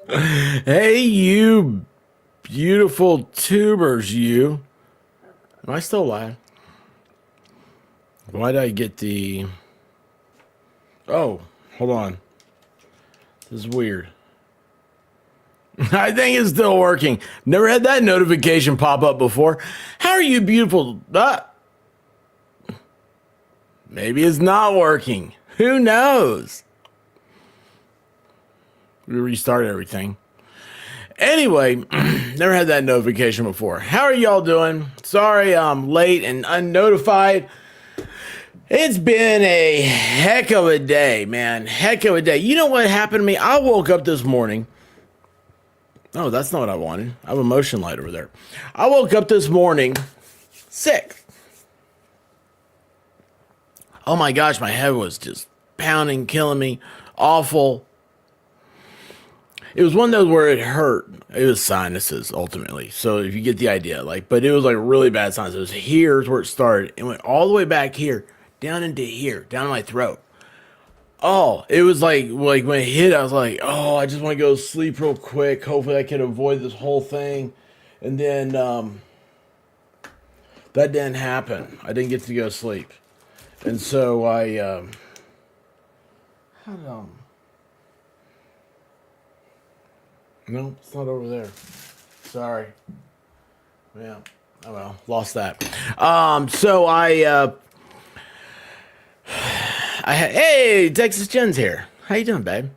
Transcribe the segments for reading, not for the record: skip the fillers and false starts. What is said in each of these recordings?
Hey, you beautiful tubers, you. Am I still live? Why did I get the... Oh, hold on. This is weird. I think it's still working. Never had that notification pop up before. How are you beautiful? Maybe it's not working. Who knows? We restarted everything. Anyway, never had that notification before. How are y'all doing? Sorry I'm late and unnotified. It's been a heck of a day, man. Heck of a day. You know what happened to me? I woke up this morning. Oh, that's not what I wanted. I have a motion light over there. I woke up this morning sick. Oh my gosh, my head was just pounding, killing me. Awful. It was one of those where it hurt. It was sinuses, ultimately. So if you get the idea, but it was like really bad sinuses. It was here's where it started. It went all the way back here, down into here, down my throat. Oh, it was like when it hit, I was like, oh, I just want to go to sleep real quick. Hopefully I can avoid this whole thing. And then that didn't happen. I didn't get to go to sleep. And so I no, it's not over there. Sorry. Yeah. Oh well, lost that. So hey, Texas Jen's here. How you doing, babe?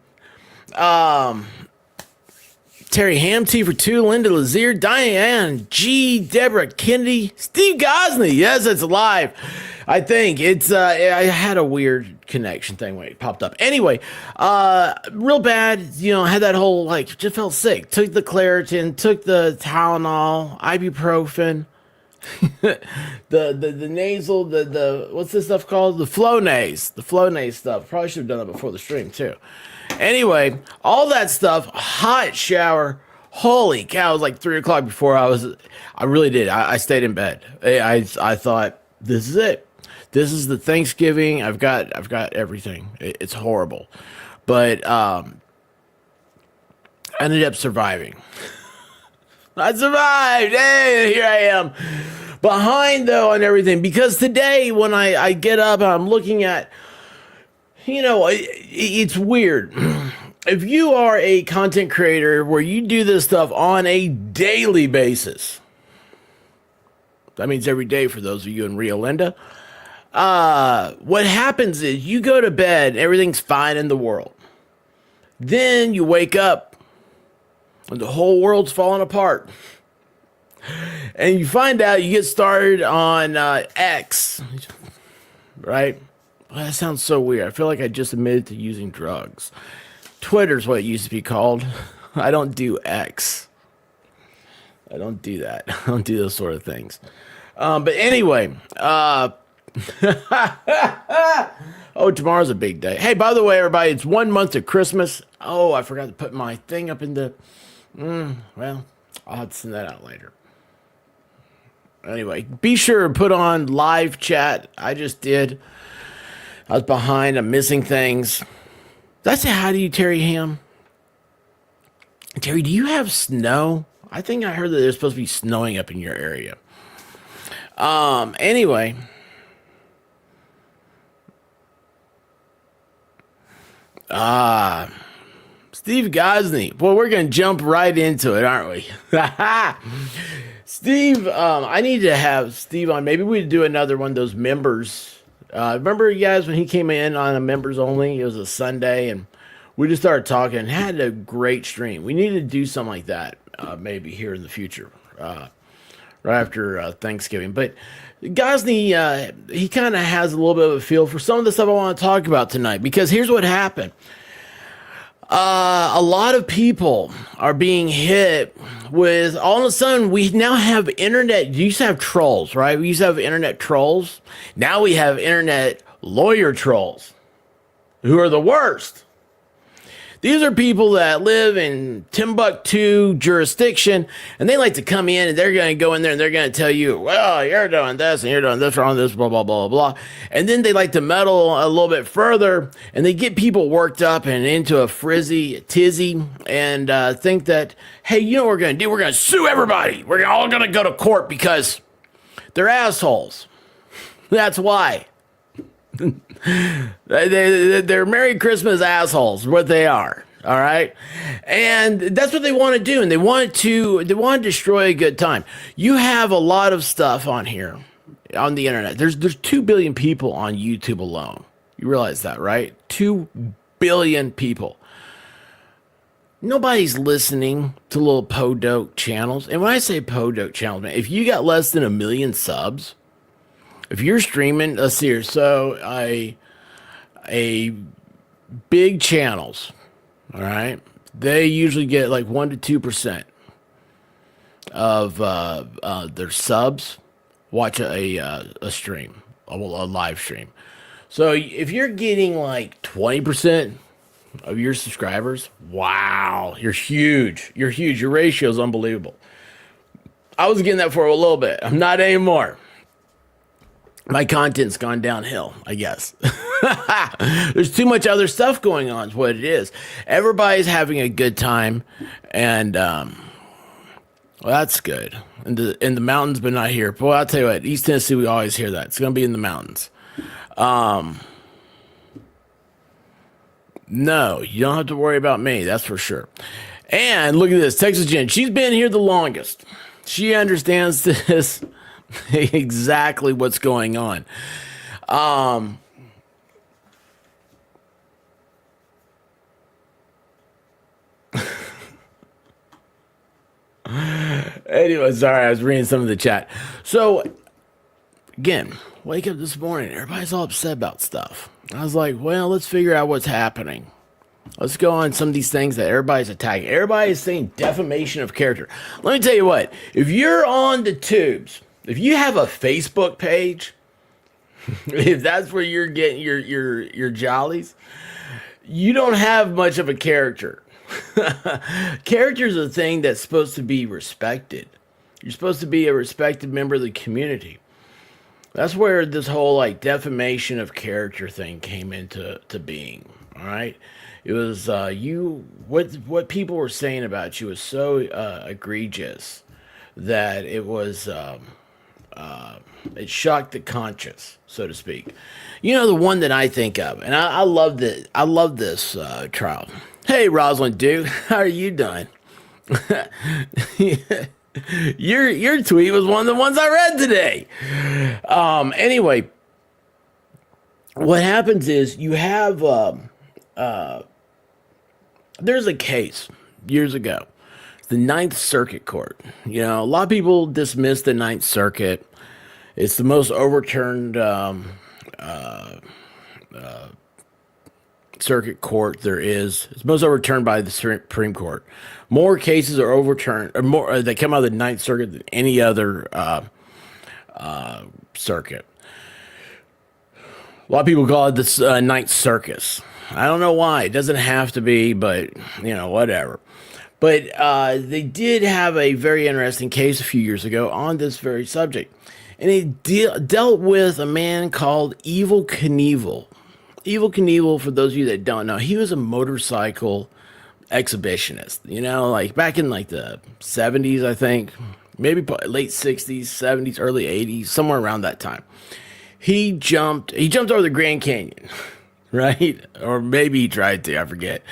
Terry Ham, T for two, Linda Lazier, Diane G, Deborah Kennedy, Steve Gosney. Yes, it's live. I think it's I had a weird connection thing when it popped up. Anyway, real bad, had that whole just felt sick. Took the Claritin, took the Tylenol, ibuprofen, the nasal, the what's this stuff called? The Flonase stuff. Probably should have done that before the stream too. Anyway, all that stuff, hot shower. Holy cow, it was like 3 o'clock before I really did. I stayed in bed. I thought, this is it. This is the Thanksgiving. I've got everything. It's horrible. But I ended up surviving. I survived. Hey, here I am. Behind though on everything. Because today when I get up and I'm looking at, it's weird. If you are a content creator where you do this stuff on a daily basis, that means every day for those of you in Rio Linda. What happens is you go to bed, everything's fine in the world. Then you wake up and the whole world's falling apart. And you find out you get started on X, right? Well, that sounds so weird. I feel like I just admitted to using drugs. Twitter's what it used to be called. I don't do X. I don't do that. I don't do those sort of things. But anyway, oh, tomorrow's a big day. Hey, by the way, everybody, it's 1 month to Christmas. Oh, I forgot to put my thing up in the, well, I'll have to send that out later. Anyway, be sure to put on live chat. I just did. I was behind. I'm missing things. That's how do you, Terry Ham? Terry, do you have snow? I think I heard that there's supposed to be snowing up in your area. Anyway. Steve Gosney. Well, we're going to jump right into it, aren't we? Steve, I need to have Steve on. Maybe we'd do another one of those members. Remember you guys when he came in on a members only? It was a Sunday and we just started talking and had a great stream. We need to do something like that maybe here in the future, right after Thanksgiving. But Gosney, he kind of has a little bit of a feel for some of the stuff I want to talk about tonight because here's what happened. A lot of people are being hit with, all of a sudden, we now have internet. You used to have trolls, right? We used to have internet trolls. Now we have internet lawyer trolls who are the worst. These are people that live in Timbuktu jurisdiction, and they like to come in, and they're going to go in there, and they're going to tell you, well, you're doing this, and you're doing this wrong, this, blah, blah, blah, blah. And then they like to meddle a little bit further, and they get people worked up and into a frizzy tizzy, and think that, hey, you know what we're going to do? We're going to sue everybody. We're all going to go to court because they're assholes. That's why. They're Merry Christmas assholes, what they are. All right. And that's what they want to do. And they want to destroy a good time. You have a lot of stuff on here on the internet. There's 2 billion people on YouTube alone. You realize that, right? 2 billion people. Nobody's listening to little podoke channels. And when I say podoke channels, man, if you got less than 1 million subs, if you're streaming, let's see here. So a big channels, all right, they usually get like 1% to 2% of their subs watch a stream, a live stream. So if you're getting like 20% of your subscribers, wow, you're huge. You're huge. Your ratio is unbelievable. I was getting that for a little bit. I'm not anymore. My content's gone downhill, I guess. There's too much other stuff going on is what it is. Everybody's having a good time, and well, that's good. In the mountains, but not here. Boy, I'll tell you what, East Tennessee, we always hear that. It's going to be in the mountains. No, you don't have to worry about me, that's for sure. And look at this, Texas Jen. She's been here the longest. She understands this. Exactly what's going on. Anyway, sorry, I was reading some of the chat. So, again, wake up this morning, everybody's all upset about stuff. I was like, well, let's figure out what's happening. Let's go on some of these things that everybody's attacking. Everybody is saying defamation of character. Let me tell you what, if you're on the tubes, if you have a Facebook page, if that's where you're getting your jollies, you don't have much of a character. Character is a thing that's supposed to be respected. You're supposed to be a respected member of the community. That's where this whole like defamation of character thing came into being. All right, it was what people were saying about you was so egregious that it was. It shocked the conscience, so to speak. You know, the one that I think of, and I love that. I love this trial. Hey, Rosalind Duke, how are you doing? Your tweet was one of the ones I read today. Anyway, what happens is you have there's a case years ago. The Ninth Circuit Court. You know, a lot of people dismiss the Ninth Circuit. It's the most overturned circuit court there is. It's most overturned by the Supreme Court. More cases are overturned, or more that come out of the Ninth Circuit than any other circuit. A lot of people call it the Ninth Circus. I don't know why. It doesn't have to be, but you know, whatever. But they did have a very interesting case a few years ago on this very subject. And it dealt with a man called Evel Knievel. Evel Knievel, for those of you that don't know, he was a motorcycle exhibitionist. You know, like back in like the 70s, I think. Maybe late 60s, 70s, early 80s, somewhere around that time. He jumped over the Grand Canyon. Right? Or maybe he tried to, I forget.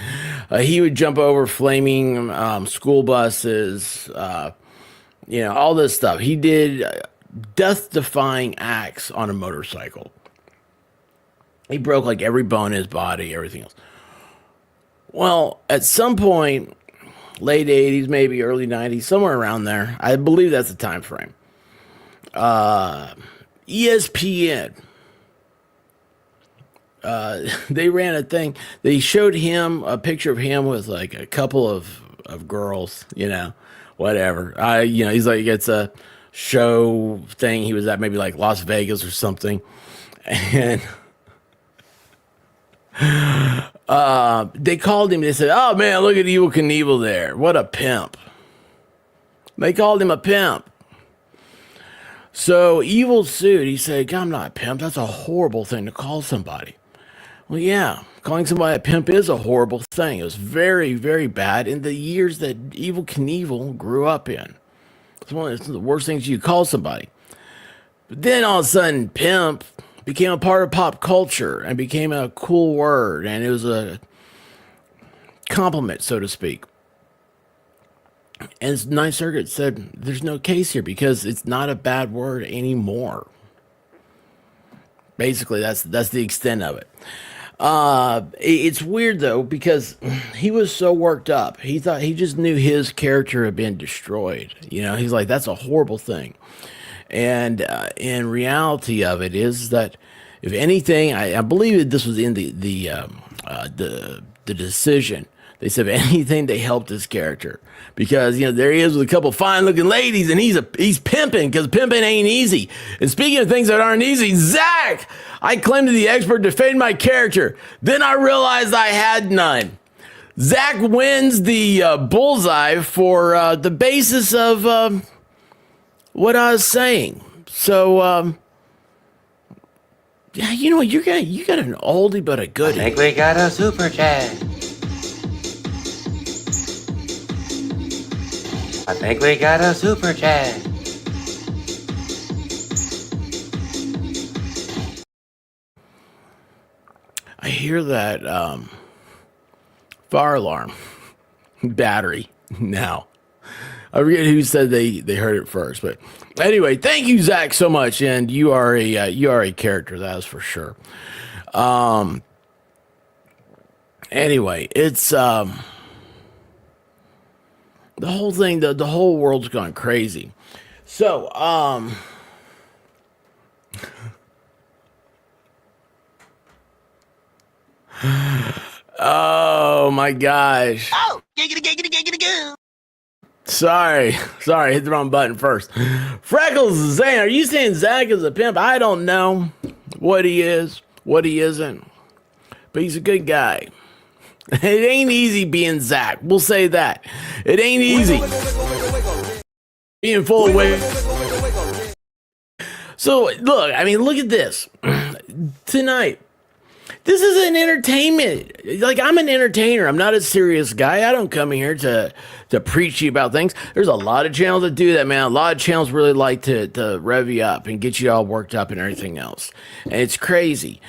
He would jump over flaming school buses, you know, all this stuff. He did death-defying acts on a motorcycle. He broke like every bone in his body, everything else. Well, at some point, late 80s, maybe early 90s, somewhere around there, I believe that's the time frame. ESPN. They ran a thing. They showed him a picture of him with like a couple of girls, you know, whatever. You know, he's like, it's a show thing. He was at maybe like Las Vegas or something. And They called him. They said, "Oh man, look at Evil Knievel there. What a pimp." They called him a pimp. So Evil sued. He said, "I'm not a pimp. That's a horrible thing to call somebody." Well, yeah, calling somebody a pimp is a horrible thing. It was very, very bad in the years that Evil Knievel grew up in. It's one of the worst things you call somebody. But then all of a sudden, pimp became a part of pop culture and became a cool word, and it was a compliment, so to speak. And Ninth Circuit said there's no case here because it's not a bad word anymore. Basically, that's the extent of it. It's weird though because he was so worked up. He thought he just knew his character had been destroyed. You know, he's like, that's a horrible thing. And in reality of it is that if anything, I believe this was in the decision. They said if anything, they helped his character because there he is with a couple fine looking ladies, and he's pimping because pimping ain't easy. And speaking of things that aren't easy, Zach, I claimed to the expert defamed my character. Then I realized I had none. Zach wins the bullseye for the basis of what I was saying. So yeah, you know what? You got an oldie but a goodie. I think we got a super chat. I think we got a super chat. I hear that fire alarm battery now. I forget who said they heard it first, but anyway, thank you, Zach, so much, and you are a character, that is for sure. Anyway, it's the whole thing, the whole world's gone crazy. So oh my gosh. Oh, giggity, giggity, giggity, goo. Sorry, hit the wrong button first. Freckles is saying, are you saying Zach is a pimp? I don't know what he is, what he isn't, but he's a good guy. It ain't easy being Zach. We'll say that. It ain't easy being full of weight. So look, I mean, look at this tonight. This is an entertainment. Like, I'm an entertainer. I'm not a serious guy. I don't come here to preach to you about things. There's a lot of channels that do that, man. A lot of channels really like to rev you up and get you all worked up and everything else. And it's crazy.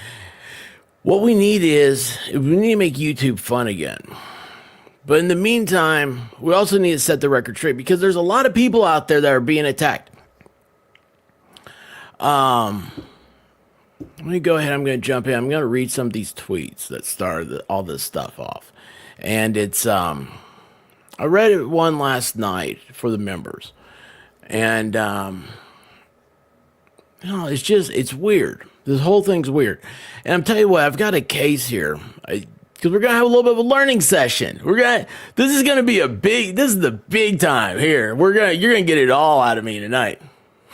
What we need to make YouTube fun again. But in the meantime, we also need to set the record straight because there's a lot of people out there that are being attacked. Let me go ahead. I'm going to jump in. I'm going to read some of these tweets that started all this stuff off. And it's, I read it one last night for the members. And, it's weird. This whole thing's weird. And I'm telling you what, I've got a case here. Because we're going to have a little bit of a learning session. This is the big time here. You're going to get it all out of me tonight.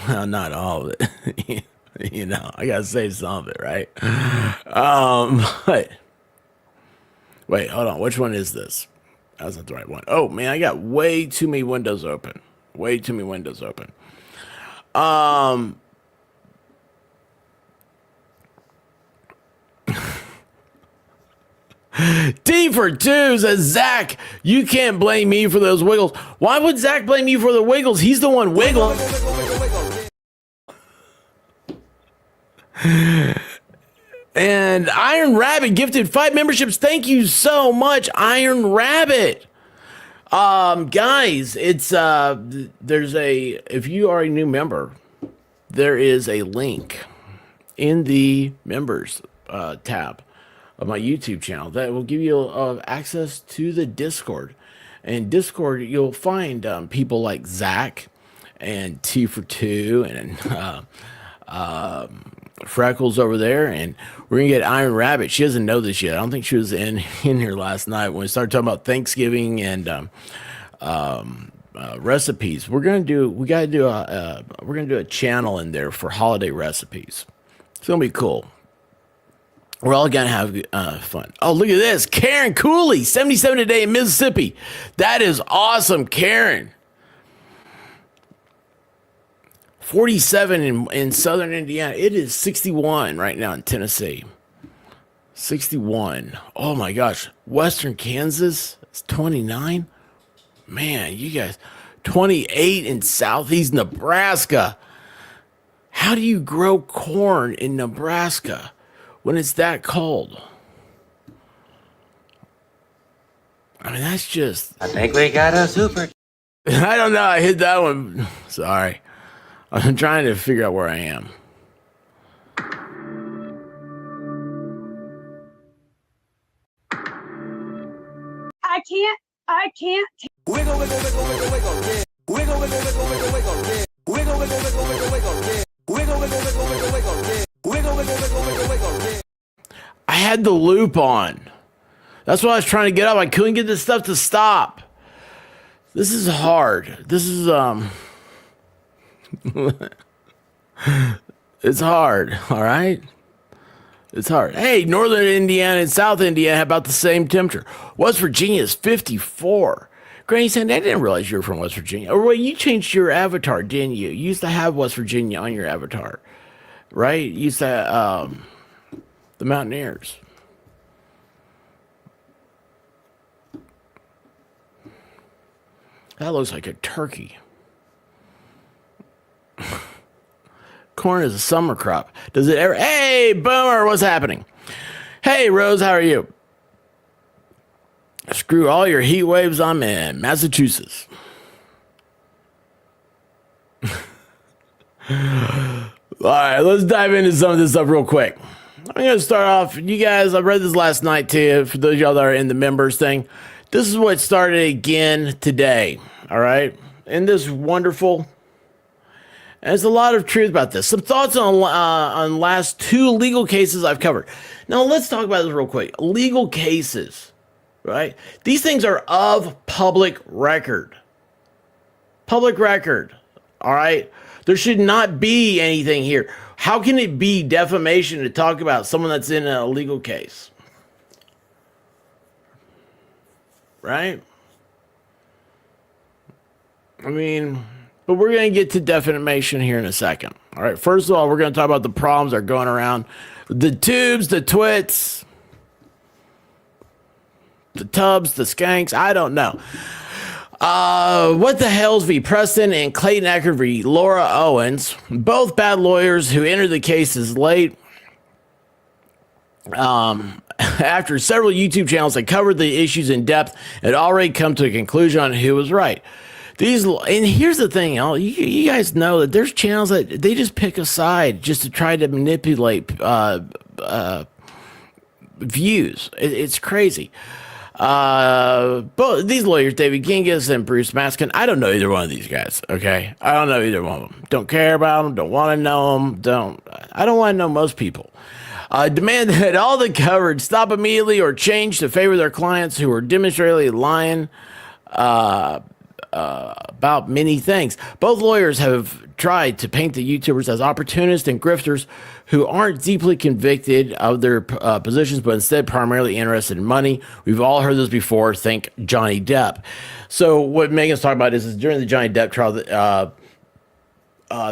Well, not all of it. I gotta say some of it, right? Wait, hold on. Which one is this? That's not the right one. Oh man, I got way too many windows open. T for 2 says, Zach, you can't blame me for those wiggles. Why would Zach blame you for the wiggles? He's the one wiggling. And Iron Rabbit gifted 5 memberships. Thank you so much, Iron Rabbit. Guys, it's if you are a new member, there is a link in the members tab of my YouTube channel that will give you access to the Discord. And Discord, you'll find people like Zach and T for 2 and Freckles over there, and we're gonna get Iron Rabbit. She doesn't know this yet. I don't think she was in here last night when we started talking about Thanksgiving and recipes. We're gonna do a channel in there for holiday recipes. It's gonna be cool. We're all gonna have fun. Oh, look at this. Karen Cooley, 77 today in Mississippi. That is awesome, Karen. 47 in southern Indiana. It is 61 right now in Tennessee. 61. Oh my gosh. Western Kansas, it's 29. Man, you guys. 28 in southeast Nebraska. How do you grow corn in Nebraska when it's that cold? I mean, that's just... I think we got a super... I don't know. I hit that one. Sorry. I'm trying to figure out where I am. I can't. Wiggle, wiggle, wiggle, wiggle, wiggle, yeah. Wiggle, wiggle, wiggle, wiggle, wiggle, yeah. Wiggle, wiggle, wiggle, wiggle, wiggle, yeah. Wiggle, wiggle, wiggle, wiggle, wiggle, yeah. Wiggle, wiggle, wiggle, wiggle, wiggle, yeah. I had the loop on. That's what I was trying to get up. I couldn't get this stuff to stop. This is hard. This is it's hard, all right? It's hard. Hey, northern Indiana and south Indiana have about the same temperature. West Virginia is 54. Granny said, I didn't realize you were from West Virginia. Or wait, you changed your avatar, didn't you? You used to have West Virginia on your avatar, right? You used to the Mountaineers. That looks like a turkey. Corn is a summer crop. Does it ever? Hey, Boomer, what's happening? Hey, Rose, how are you? Screw all your heat waves. I'm in Massachusetts. All right, let's dive into some of this stuff real quick. I'm going to start off. You guys, I read this last night too. For those of y'all that are in the members thing, this is what started again today. All right, and this wonderful. And there's a lot of truth about this. Some thoughts on last two legal cases I've covered. Now let's talk about this real quick. Legal cases, right? These things are of public record. Public record, all right? There should not be anything here. How can it be defamation to talk about someone that's in a legal case? Right? I mean... But we're going to get to defamation here in a second. All right. First of all, we're going to talk about the problems that are going around. The tubes, the twits, the tubs, the skanks. I don't know. What the hell's v. Preston and Clayton Eckert v. Laura Owens. Both bad lawyers who entered the cases late. After several YouTube channels that covered the issues in depth, had already come to a conclusion on who was right. And here's the thing, you guys know that there's channels that they just pick a side just to try to manipulate views. It's crazy. Both these lawyers, David Genghis and Bruce Maskin, I don't know either one of these guys. Okay, I don't know either one of them. Don't care about them. Don't want to know them. I don't want to know most people. Demand that all the coverage stop immediately or change to favor their clients who are demonstrably lying. About many things. Both lawyers have tried to paint the YouTubers as opportunists and grifters who aren't deeply convicted of their positions, but instead primarily interested in money. We've all heard this before. Think Johnny Depp. So what Megan's talking about is during the Johnny Depp trial,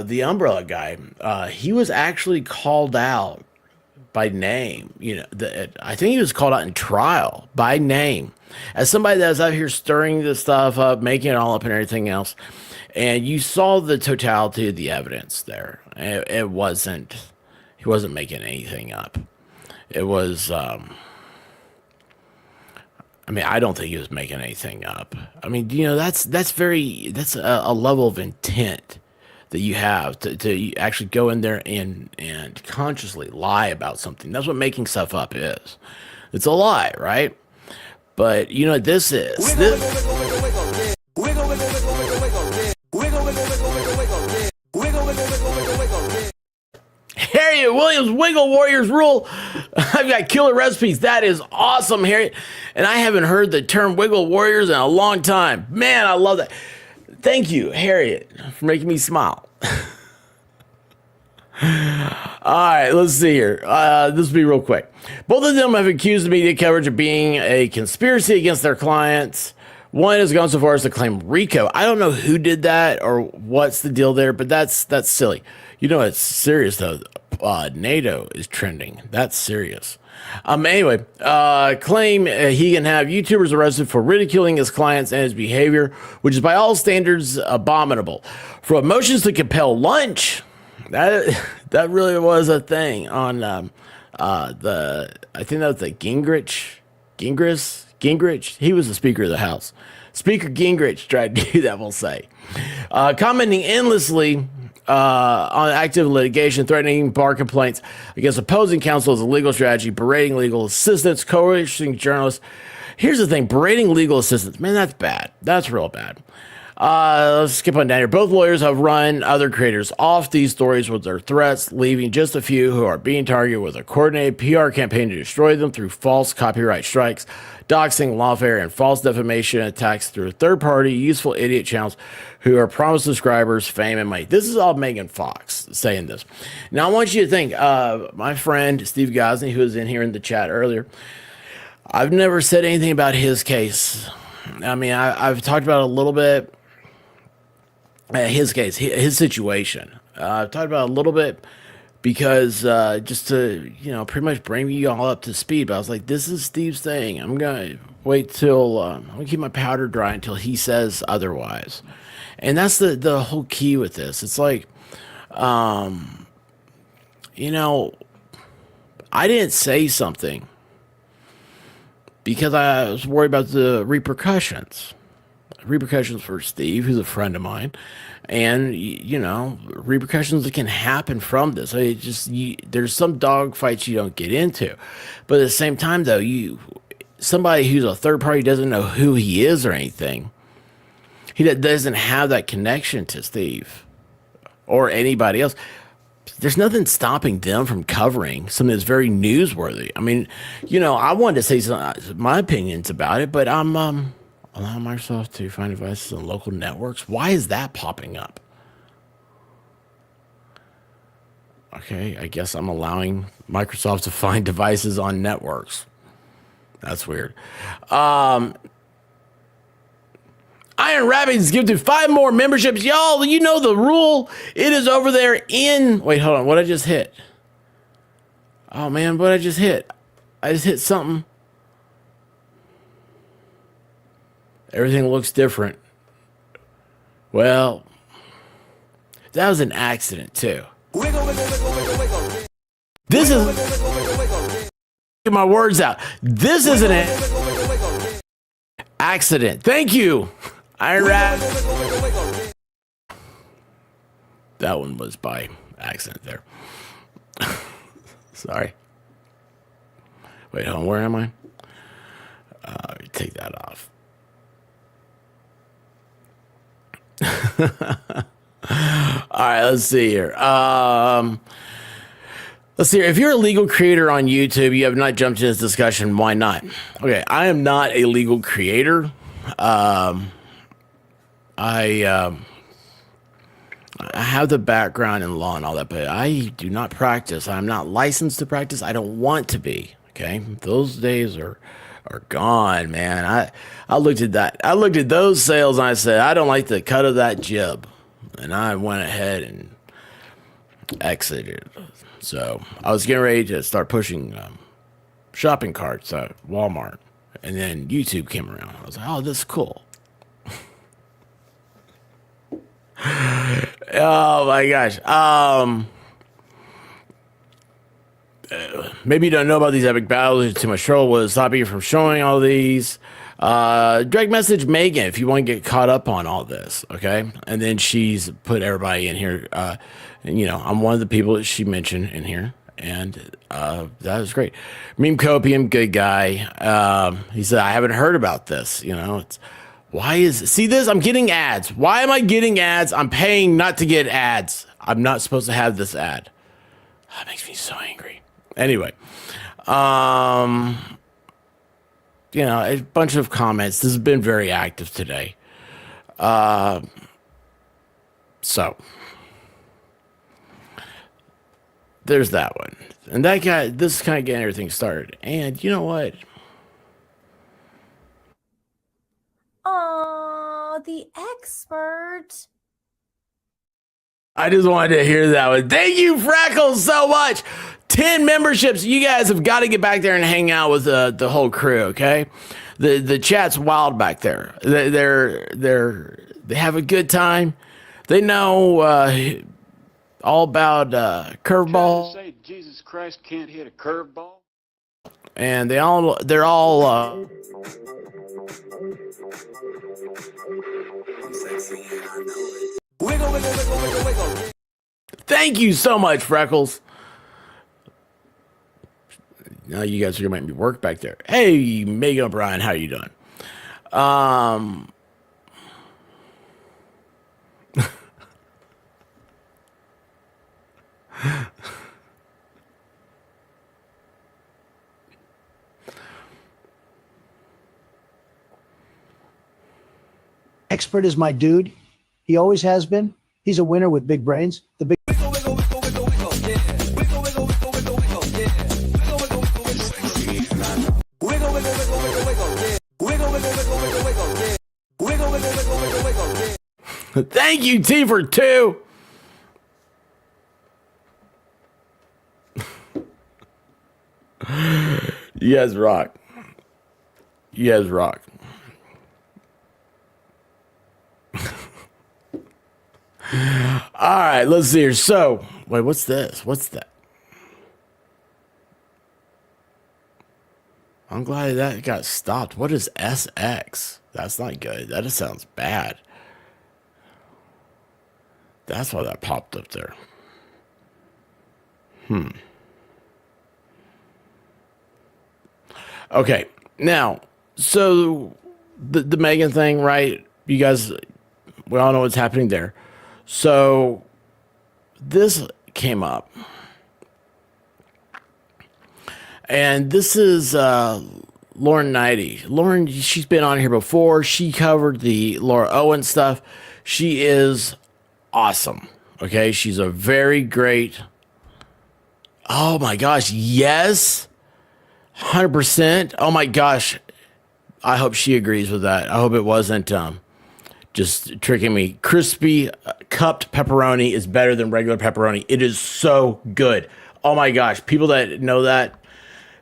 the Umbrella guy, he was actually called out by name. I think he was called out in trial by name as somebody that's out here stirring this stuff up, making it all up and everything else. And you saw the totality of the evidence there. He wasn't making anything up. It was, I don't think he was making anything up. I mean, that's a level of intent that you have to actually go in there and consciously lie about something. That's what making stuff up is. It's a lie, right? But you know what this is? Harriet Williams, Wiggle Warriors rule. I've got killer recipes. That is awesome, Harriet. And I haven't heard the term Wiggle Warriors in a long time. Man, I love that. Thank you, Harriet, for making me smile. All right, let's see here. This will be real quick. Both of them have accused the media coverage of being a conspiracy against their clients. One has gone so far as to claim RICO. I don't know who did that or what's the deal there, but that's silly. You know, it's serious though. NATO is trending. That's serious. Anyway, claim he can have YouTubers arrested for ridiculing his clients and his behavior, which is by all standards abominable. From motions to compel lunch, that really was a thing on I think that was the Gingrich. He was the Speaker of the House. Speaker Gingrich tried to do that, we'll say. Commenting endlessly on active litigation, threatening bar complaints against opposing counsel as a legal strategy, berating legal assistants, coercing journalists. Here's the thing, berating legal assistants, man, that's bad. That's real bad. Let's skip on down here. Both lawyers have run other creators off these stories with their threats, leaving just a few who are being targeted with a coordinated PR campaign to destroy them through false copyright strikes, doxing, lawfare, and false defamation attacks through third-party useful idiot channels who are promised subscribers, fame, and money. This is all Megan Fox saying this. Now, I want you to think, my friend Steve Gosney, who was in here in the chat earlier, I've never said anything about his case. I mean, I've talked about it a little bit. His case, his situation. I've talked about it a little bit because just to, pretty much bring you all up to speed. But I was like, this is Steve's thing. I'm going to wait till, I'm going to keep my powder dry until he says otherwise. And that's the whole key with this. It's like, I didn't say something because I was worried about the repercussions for Steve, who's a friend of mine, and repercussions that can happen from this. There's some dog fights you don't get into, but at the same time, though, somebody who's a third party doesn't know who he is or anything. He doesn't have that connection to Steve or anybody else. There's nothing stopping them from covering something that's very newsworthy. I mean, I wanted to say my opinions about it, but I'm allow Microsoft to find devices on local networks. Why is that popping up? Okay, I guess I'm allowing Microsoft to find devices on networks. That's weird. Iron Rabbit's gifted 5 more memberships. Y'all, you know the rule. It is over there in... Wait, hold on. What I just hit? Oh, man, what I just hit? I just hit something. Everything looks different. Well, that was an accident, too. This is... Get my words out. This is an accident. Thank you, Iron Rabbit. That one was by accident there. Sorry. Wait, hold on. Where am I? Take that off. All right, let's see here. Let's see here. If you're a legal creator on YouTube, you have not jumped into this discussion. Why not? Okay, I am not a legal creator. I have the background in law and all that, but I do not practice. I'm not licensed to practice. I don't want to be. Okay, those days are gone, man. I looked at that. I looked at those sales and I said, I don't like the cut of that jib. And I went ahead and exited. So I was getting ready to start pushing shopping carts at Walmart. And then YouTube came around. I was like, oh, this is cool. Oh my gosh. Maybe you don't know about these epic battles. Too much trouble was stopping you from showing all these. Direct message Megan if you want to get caught up on all this, okay? And then she's put everybody in here. And, I'm one of the people that she mentioned in here, and that was great. Meme Copium, good guy. He said, I haven't heard about this. See this? I'm getting ads. Why am I getting ads? I'm paying not to get ads. I'm not supposed to have this ad. That makes me so angry. Anyway, a bunch of comments. This has been very active today. So there's that one. And that guy, this is kind of getting everything started. And you know what? Oh, the expert. I just wanted to hear that one. Thank you, Freckles, so much. 10 memberships. You guys have got to get back there and hang out with the whole crew, okay? The chat's wild back there. They have a good time. They know all about curveball. Say Jesus Christ can't hit a curveball. And they're all Wiggle, wiggle, wiggle, wiggle, wiggle. thank you so much, Freckles. Now you guys are gonna make me work back there. Hey, Megan O'Brien, how you doing? Expert is my dude. He always has been. He's a winner with big brains. The big Wiggle, wiggle, wiggle, wiggle, wiggle, yeah. Wiggle, wiggle, wiggle, wiggle, wiggle, yeah. Wiggle, wiggle, wiggle, wiggle, wiggle, wiggle, wiggle, wiggle, yeah. Wiggle, wiggle, wiggle, wiggle, wiggle, yeah. Wiggle, wiggle, wiggle, wiggle, wiggle, yeah. Thank you, T for 2. You guys rock. You guys rock. All right, let's see here. So, wait, what's this? What's that? I'm glad that got stopped. What is SX? That's not good. That just sounds bad. That's why that popped up there. Okay, now, so the Megan thing, right? You guys, we all know what's happening there. So this came up. And this is Lauren Knighty. Lauren, she's been on here before. She covered the Laura Owen stuff. She is awesome. Okay, she's a very great. Oh my gosh, yes. 100%. Oh my gosh. I hope she agrees with that. I hope it wasn't just tricking me. Crispy cupped pepperoni is better than regular pepperoni. It is so good. Oh my gosh. People that know that,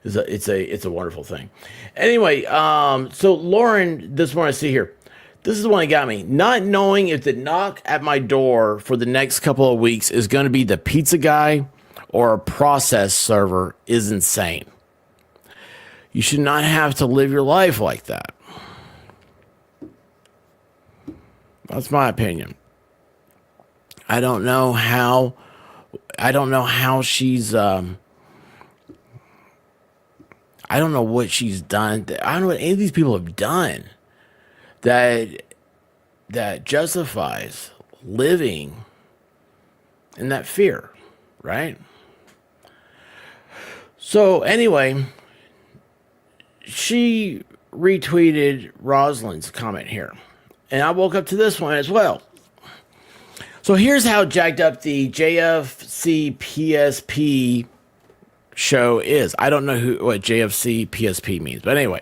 it's a wonderful thing. Anyway, so Lauren, this one I see here. This is the one that got me. Not knowing if the knock at my door for the next couple of weeks is going to be the pizza guy or a process server is insane. You should not have to live your life like that. That's my opinion. I don't know how she's I don't know what she's done. I don't know what any of these people have done that justifies living in that fear, right? So anyway, she retweeted Rosalind's comment here. And I woke up to this one as well. So here's how jacked up the JFC PSP show is. I don't know what JFC PSP means. But anyway,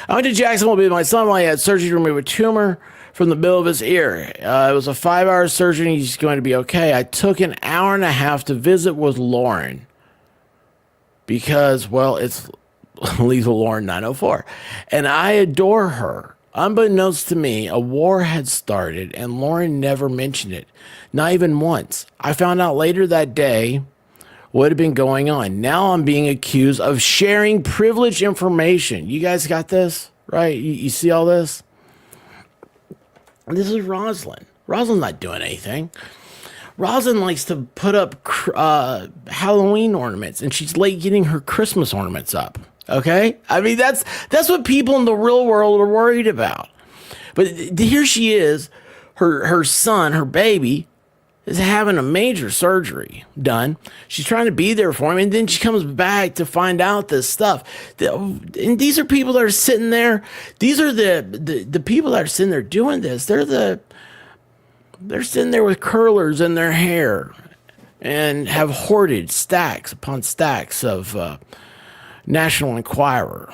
I went to Jacksonville with my son while he had surgery to remove a tumor from the middle of his ear. It was a 5-hour surgery. And he's going to be okay. I took an hour and a half to visit with Lauren. Because, well, it's Lethal Lauren 904. And I adore her. Unbeknownst to me, a war had started, and Lauren never mentioned it. Not even once. I found out later that day what had been going on. Now I'm being accused of sharing privileged information. You guys got this, right? You see all this? This is Rosalind. Rosalind's not doing anything. Rosalind likes to put up Halloween ornaments, and she's late getting her Christmas ornaments up. Okay? I mean, that's what people in the real world are worried about. But here she is, her son, her baby, is having a major surgery done. She's trying to be there for him, and then she comes back to find out this stuff. And these are people that are sitting there. These are the people that are sitting there doing this. They're sitting there with curlers in their hair and have hoarded stacks upon stacks of National Enquirer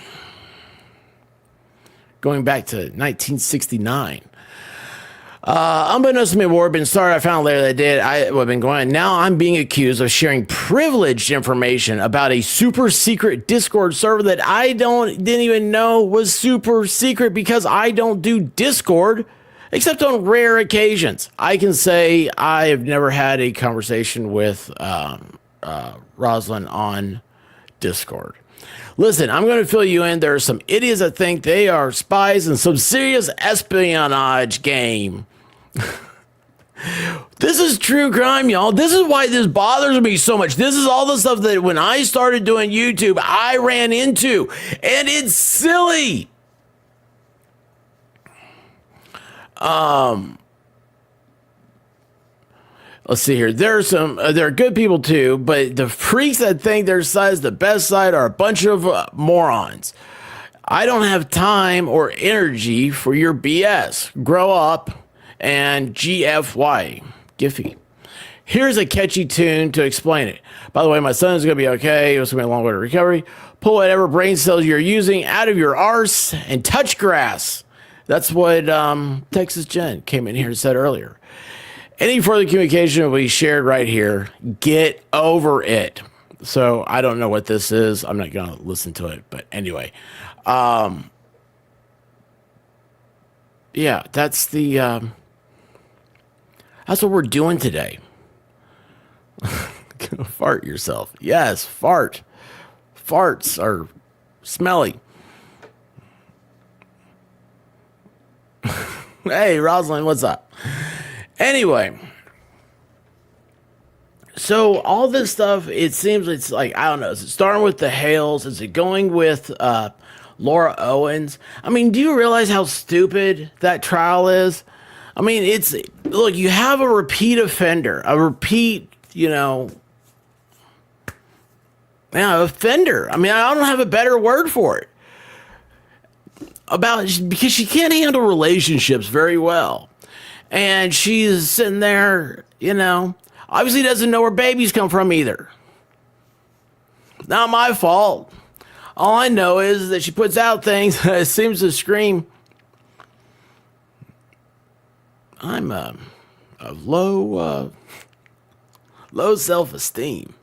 going back to 1969. Unbeknownst to me, Warbin, sorry I found later that did. I've been going. Now I'm being accused of sharing privileged information about a super secret Discord server that I didn't even know was super secret because I don't do Discord except on rare occasions. I can say I have never had a conversation with Rosalind on Discord. Listen, I'm going to fill you in. There are some idiots that think they are spies in some serious espionage game. This is true crime, y'all. This is why this bothers me so much. This is all the stuff that when I started doing YouTube, I ran into, and it's silly. Let's see here. There are good people too, but the freaks that think their side is the best side are a bunch of morons. I don't have time or energy for your BS. Grow up and GFY. Giphy. Here's a catchy tune to explain it. By the way, my son is going to be okay. It's going to be a long way to recovery. Pull whatever brain cells you're using out of your arse and touch grass. That's what Texas Jen came in here and said earlier. Any further communication will be shared right here. Get over it. So I don't know what this is. I'm not going to listen to it. But anyway. Yeah, that's what we're doing today. Fart yourself. Yes, fart. Farts are smelly. Hey, Rosalind, what's up? Anyway, so all this stuff, it seems it's like, I don't know, is it starting with the Hales? Is it going with Laura Owens? I mean, do you realize how stupid that trial is? I mean, look, you have a repeat offender, offender. I mean, I don't have a better word for it. Because she can't handle relationships very well. And she's sitting there, obviously doesn't know where babies come from either. Not my fault. All I know is that she puts out things that seems to scream, I'm a low self-esteem.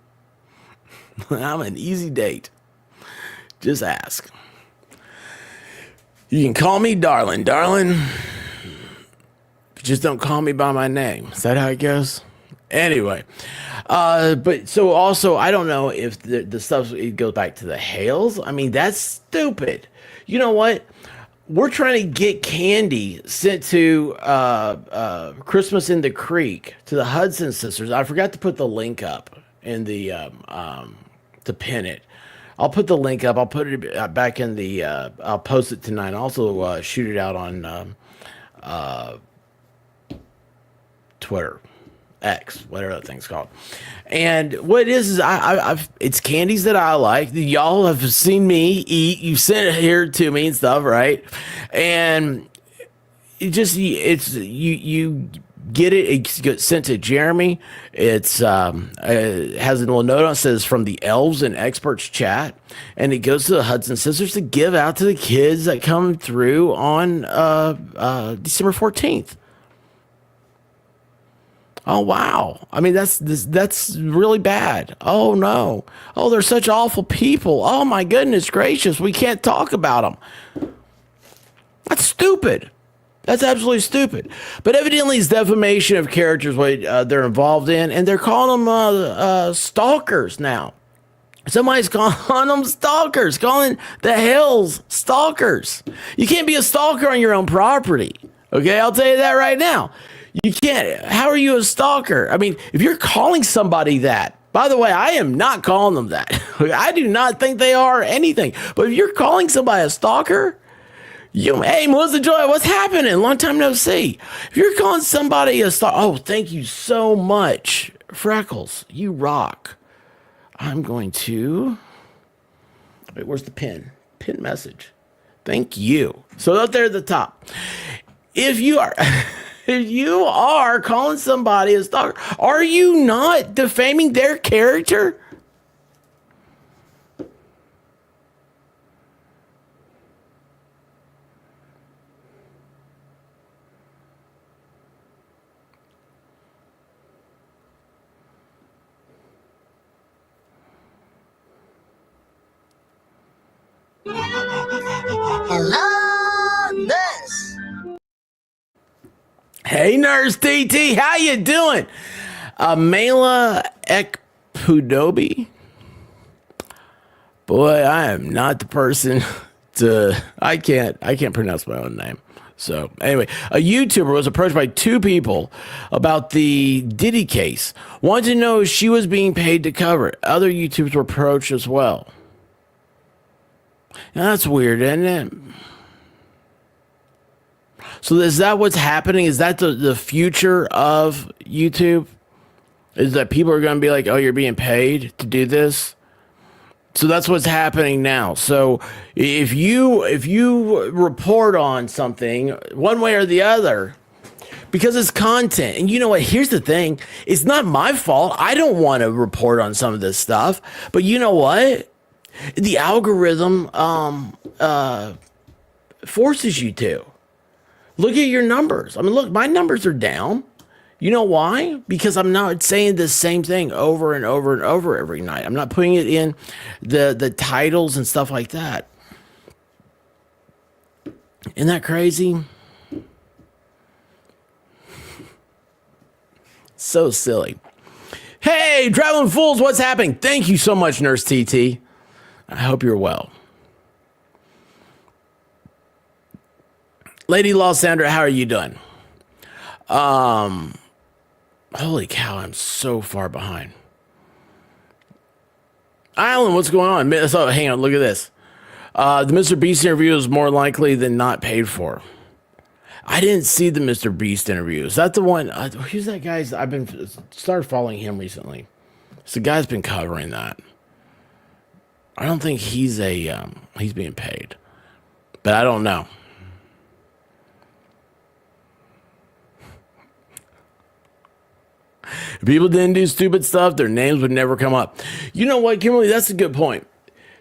I'm an easy date. Just ask. You can call me darling. Just don't call me by my name. Is that how it goes? Anyway, but so also, I don't know if the stuff, it goes back to the Hales. I mean, that's stupid. You know what? We're trying to get candy sent to Christmas in the Creek to the Hudson sisters. I forgot to put the link up in the to pin it. I'll put the link up. I'll put it back in the. I'll post it tonight. I'll also shoot it out on Twitter, X, whatever that thing's called. And what it is it's candies that I like. Y'all have seen me eat. You've sent it here to me and stuff, right? And you get it. It gets sent to Jeremy. It has a little note on it, says from the Elves and Experts chat, and it goes to the Hudson sisters to give out to the kids that come through on December 14th. Oh wow! I mean, that's really bad. Oh no! Oh, they're such awful people. Oh my goodness gracious! We can't talk about them. That's stupid. That's absolutely stupid. But evidently, it's defamation of characters what they're involved in, and they're calling them stalkers now. Somebody's calling them stalkers, calling the Hales stalkers. You can't be a stalker on your own property. Okay, I'll tell you that right now. You can't. How are you a stalker? I mean, if you're calling somebody that, by the way, I am not calling them that. I do not think they are anything. But if you're calling somebody a stalker, hey, Melissa Joy, what's happening? Long time no see. If you're calling somebody a stalker, oh, thank you so much, Freckles. You rock. I'm going to. Wait, where's the pin? Pin message. Thank you. So up there at the top. If you are if you are calling somebody a stalker, are you not defaming their character? Hello, this. Hey, Nurse TT, how you doing? Amela Ekpudobi. Boy, I am not the person to. I can't pronounce my own name. So anyway, a YouTuber was approached by two people about the Diddy case. Wanted to know if she was being paid to cover it. Other YouTubers were approached as well. Now, that's weird, isn't it? So is that what's happening? Is that the future of YouTube? Is that people are going to be like, oh, you're being paid to do this? So that's what's happening now. So if you report on something one way or the other, because it's content, and you know what? Here's the thing. It's not my fault. I don't want to report on some of this stuff. But you know what? The algorithm forces you to. Look at your numbers. I mean, look, my numbers are down. You know why? Because I'm not saying the same thing over and over and over every night. I'm not putting it in the titles and stuff like that. Isn't that crazy? So silly. Hey, Traveling Fools, what's happening? Thank you so much, Nurse TT. I hope you're well. Lady Law Sandra, how are you doing? Holy cow, I'm so far behind. Island, what's going on? So, hang on, look at this. The Mr. Beast interview is more likely than not paid for. I didn't see the Mr. Beast interview. Is that the one? Who's that guy? I've been started following him recently. So the guy's been covering that. I don't think he's being paid, but I don't know. If people didn't do stupid stuff, their names would never come up. You know what, Kimberly? That's a good point.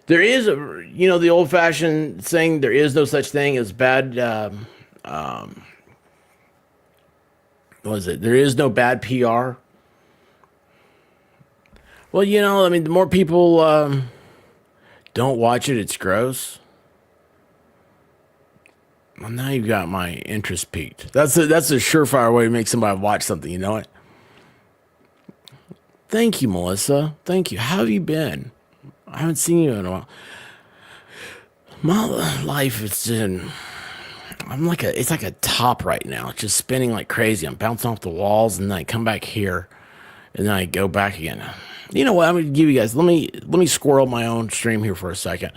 There is the old-fashioned saying, there is no such thing as bad, what is it? There is no bad PR. Well, I mean, the more people don't watch it, it's gross. Well, now you've got my interest peaked. That's a surefire way to make somebody watch something, you know it? Thank you, Melissa. Thank you. How have you been? I haven't seen you in a while. My life it's like a top right now. It's just spinning like crazy. I'm bouncing off the walls, and then I come back here, and then I go back again. You know what? I'm gonna give you guys. Let me squirrel my own stream here for a second.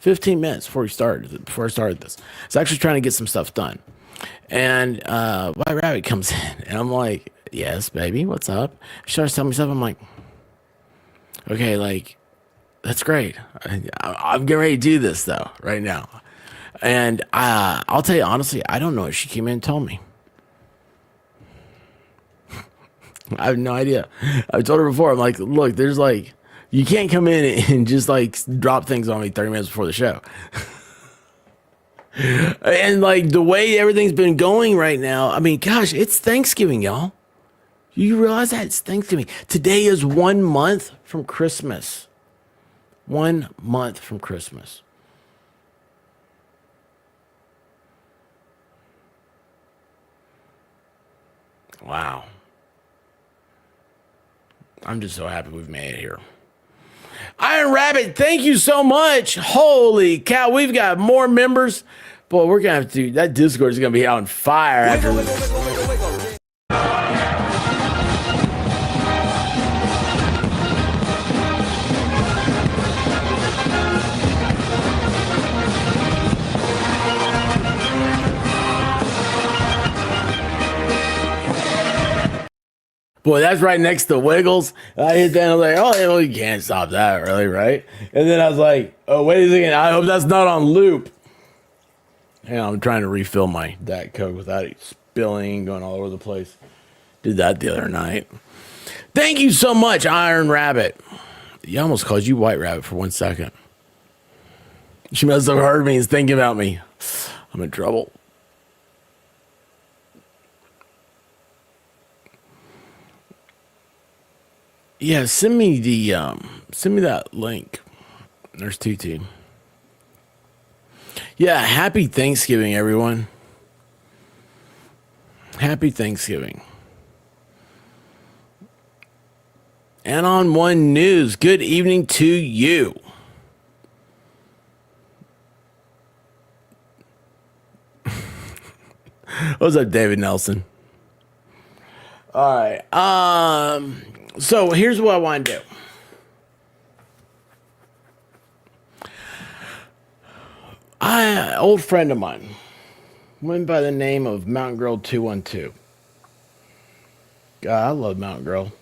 15 minutes before I started this. I was actually trying to get some stuff done, and White Rabbit comes in, and I'm like, yes, baby, what's up? She starts telling me stuff. I'm like, okay, like, that's great. I'm getting ready to do this, though, right now. And I'll tell you, honestly, I don't know if she came in and told me. I have no idea. I've told her before, I'm like, look, there's like, you can't come in and just like drop things on me 30 minutes before the show. And like the way everything's been going right now, I mean, gosh, it's Thanksgiving, y'all. You realize that? It's Thanksgiving. Today is 1 month from Christmas. 1 month from Christmas. Wow. I'm just so happy we've made it here. Iron Rabbit, thank you so much. Holy cow, we've got more members. Boy, we're going to have to do that. Discord is going to be on fire after this. Boy, that's right next to Wiggles. I hit that and I was like, oh, well, you can't stop that, really, right? And then I was like, oh, wait a second. I hope that's not on loop. Hang on, I'm trying to refill my Diet Coke without it spilling, going all over the place. Did that the other night. Thank you so much, Iron Rabbit. He almost called you White Rabbit for 1 second. She must have heard me and is thinking about me. I'm in trouble. Yeah, send me that link. There's TT. Yeah, happy Thanksgiving, everyone. Happy Thanksgiving. And on One News, good evening to you. What's up, David Nelson? All right. So here's what I want to do. Old friend of mine went by the name of Mountain Girl 212. God, I love Mountain Girl.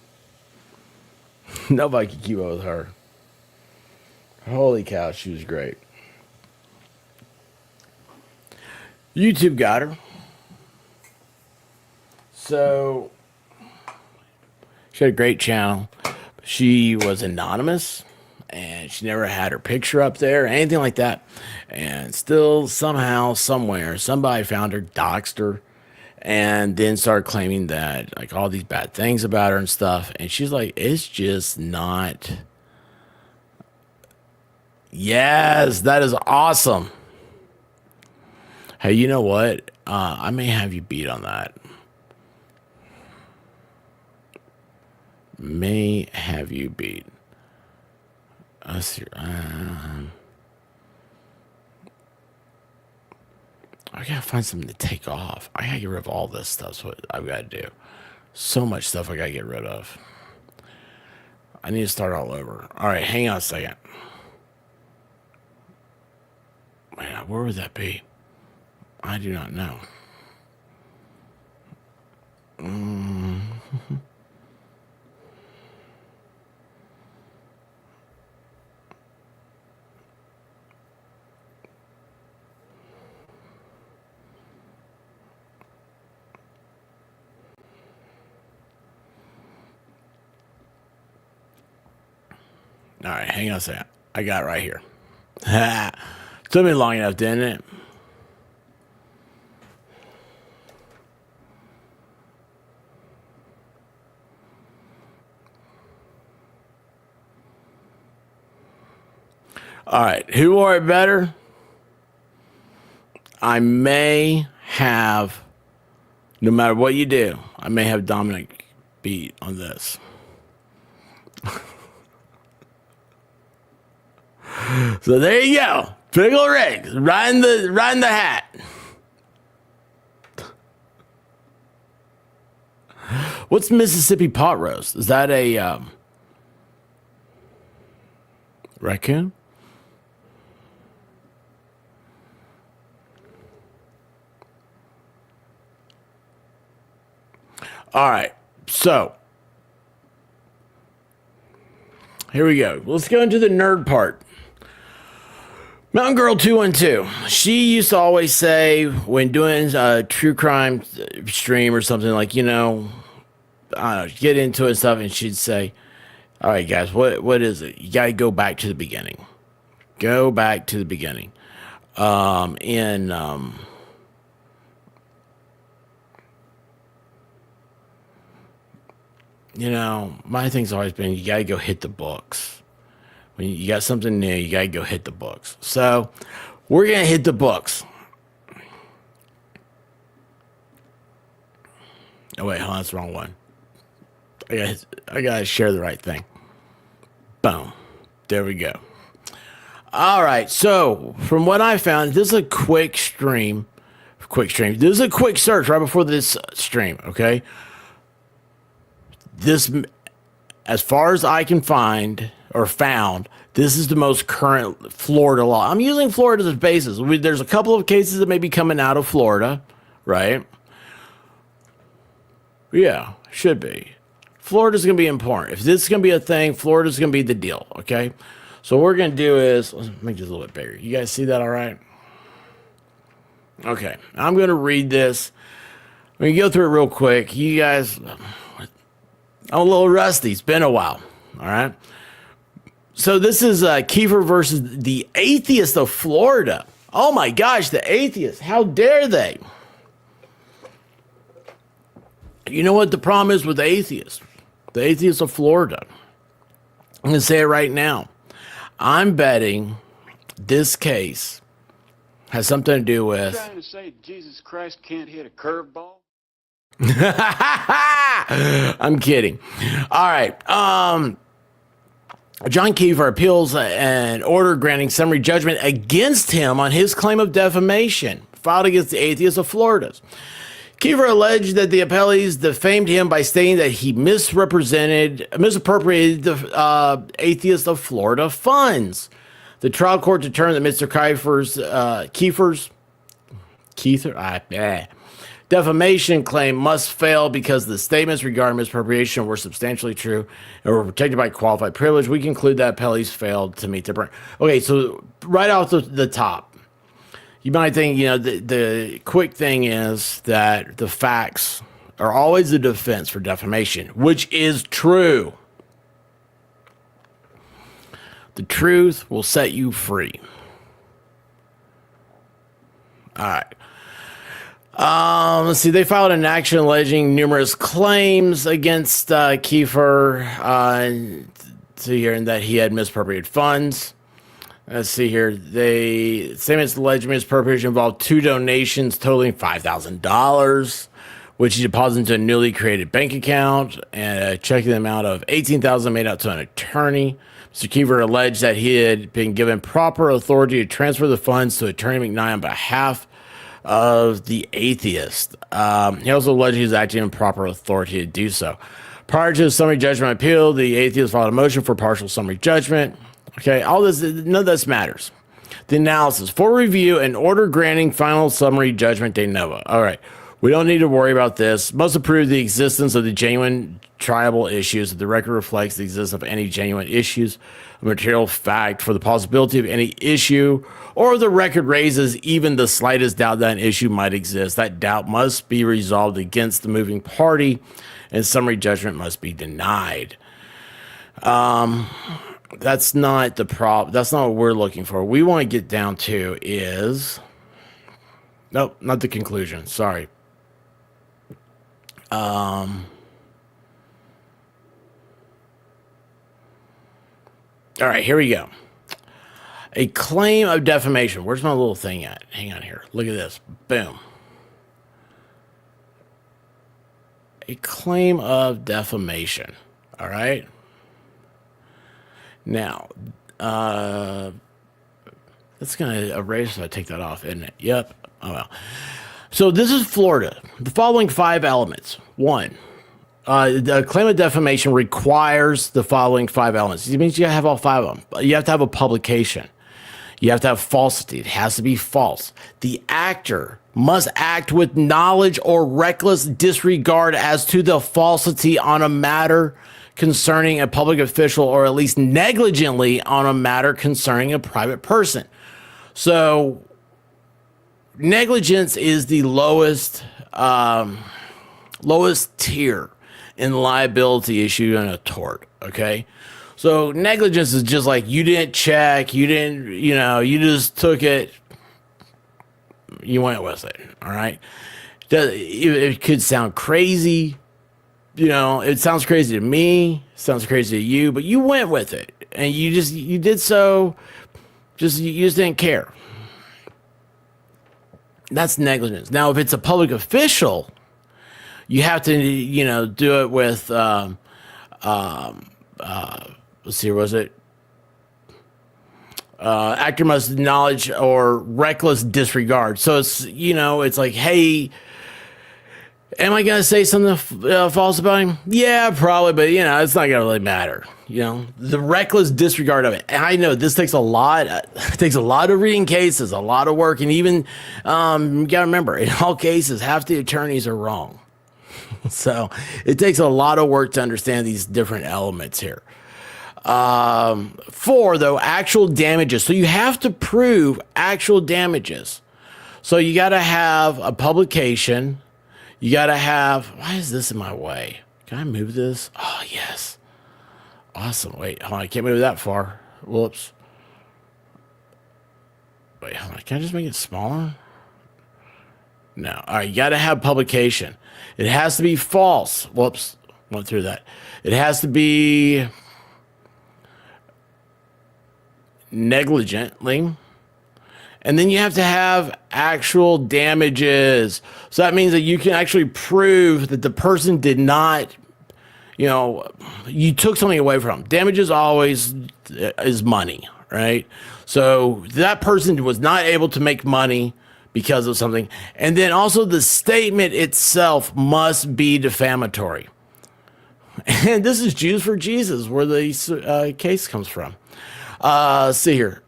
Nobody could keep up with her. Holy cow, she was great. YouTube got her. So she had a great channel. She was anonymous and she never had her picture up there, anything like that. And still, somehow, somewhere, somebody found her, doxed her, and then started claiming that, like, all these bad things about her and stuff. And she's like, it's just not. Yes, that is awesome. Hey, you know what? I may have you beat on that. May have you beat. I gotta find something to take off. I gotta get rid of all this stuff. That's what I've got to do. So much stuff I gotta get rid of. I need to start all over. All right, hang on a second. Man, where would that be? I do not know. All right, hang on a second. I got it right here. Took me long enough, didn't it? All right, who wore it better? I may have, no matter what you do, I may have Dominic beat on this. So there you go. Pickle Rick, riding the hat. What's Mississippi pot roast? Is that a raccoon? All right, so here we go. Let's go into the nerd part. Mountain Girl 212. She used to always say when doing a true crime stream or something, like, you know, I don't know, get into it and stuff, and she'd say, all right, guys, what is it? You got to go back to the beginning. Go back to the beginning. You know, my thing's always been, you got to go hit the books. When you got something new, you got to go hit the books. So we're going to hit the books. Oh, wait, hold on, that's the wrong one. I got to share the right thing. Boom. There we go. All right, so from what I found, this is a quick stream. This is a quick search right before this stream, okay? This, as far as I can find or found, this is the most current Florida law. I'm using Florida as a basis. There's a couple of cases that may be coming out of Florida, right? Yeah, should be. Florida's going to be important. If this is going to be a thing, Florida's going to be the deal, okay? So what we're going to do is, let's make this a little bit bigger. You guys see that all right? Okay, I'm going to read this. I'm going to go through it real quick. You guys, I'm a little rusty. It's been a while. All right. So this is Kiefer versus the atheist of Florida. Oh my gosh, the atheists. How dare they? You know what the problem is with the atheists? The atheists of Florida. I'm going to say it right now. I'm betting this case has something to do with... Trying to say Jesus Christ can't hit a curveball? I'm kidding. All right. John Kiefer appeals an order granting summary judgment against him on his claim of defamation filed against the atheists of Florida. Kiefer alleged that the appellees defamed him by stating that he misappropriated the atheists of Florida funds. The trial court determined that Mr. Kiefer's defamation claim must fail because the statements regarding misappropriation were substantially true and were protected by qualified privilege. We conclude that appellees failed to meet their burden. Okay, so right off the top, you might think, the quick thing is that the facts are always a defense for defamation, which is true. The truth will set you free. All right. Let's see. They filed an action alleging numerous claims against Kiefer, and that he had misappropriated funds. Let's see here. They statements alleged misappropriation involved 2 donations totaling $5,000, which he deposited into a newly created bank account, and a checking amount of $18,000 made out to an attorney. Mr. Kiefer alleged that he had been given proper authority to transfer the funds to Attorney McKnight on behalf of the atheist. He also alleged he was acting in proper authority to do so. Prior to the summary judgment appeal, the atheist filed a motion for partial summary judgment. Okay, all this, none of this matters. The analysis for review and order granting final summary judgment de novo. All right, we don't need to worry about this. Must approve the existence of the genuine triable issues. The record reflects the existence of any genuine issues, a material fact for the possibility of any issue, or the record raises even the slightest doubt that an issue might exist. That doubt must be resolved against the moving party, and summary judgment must be denied. That's not the problem. That's not what we're looking for. We want to get down to is... Nope, not the conclusion. Sorry. All right, here we go. A claim of defamation. Where's my little thing at? Hang on here. Look at this. Boom. A claim of defamation. All right. Now, that's going to erase if I take that off, isn't it? Yep. Oh, well. So this is Florida. The following 5 elements. 1. The claim of defamation requires the following 5 elements. It means you have all 5 of them. You have to have a publication. You have to have falsity. It has to be false. The actor must act with knowledge or reckless disregard as to the falsity on a matter concerning a public official, or at least negligently on a matter concerning a private person. So negligence is the lowest tier in liability issue in a tort. Okay. So negligence is just like you didn't check, you didn't, you just took it, you went with it. All right. It could sound crazy. It sounds crazy to me, sounds crazy to you, but you went with it, and you did so, you just didn't care. That's negligence. Now, if it's a public official, you have to, do it with, let's see, was it? Actor must acknowledge or reckless disregard. So it's, it's like, hey, am I going to say something false about him? Yeah, probably, but, it's not going to really matter. The reckless disregard of it. And I know this takes a lot. It takes a lot of reading cases, a lot of work. And even, you got to remember, in all cases, half the attorneys are wrong. So it takes a lot of work to understand these different elements here. 4, though, actual damages. So you have to prove actual damages. So you got to have a publication. You got to have, why is this in my way? Can I move this? Oh, yes. Awesome. Wait, hold on. I can't move that far. Whoops. Wait, hold on. Can I just make it smaller? No. All right, you got to have publication. It has to be false. Whoops. Went through that. It has to be negligently. And then you have to have actual damages. So that means that you can actually prove that the person did not, you took something away from them. Damages always is money, right? So that person was not able to make money because of something. And then also the statement itself must be defamatory. And this is Jews for Jesus, where the case comes from. See here.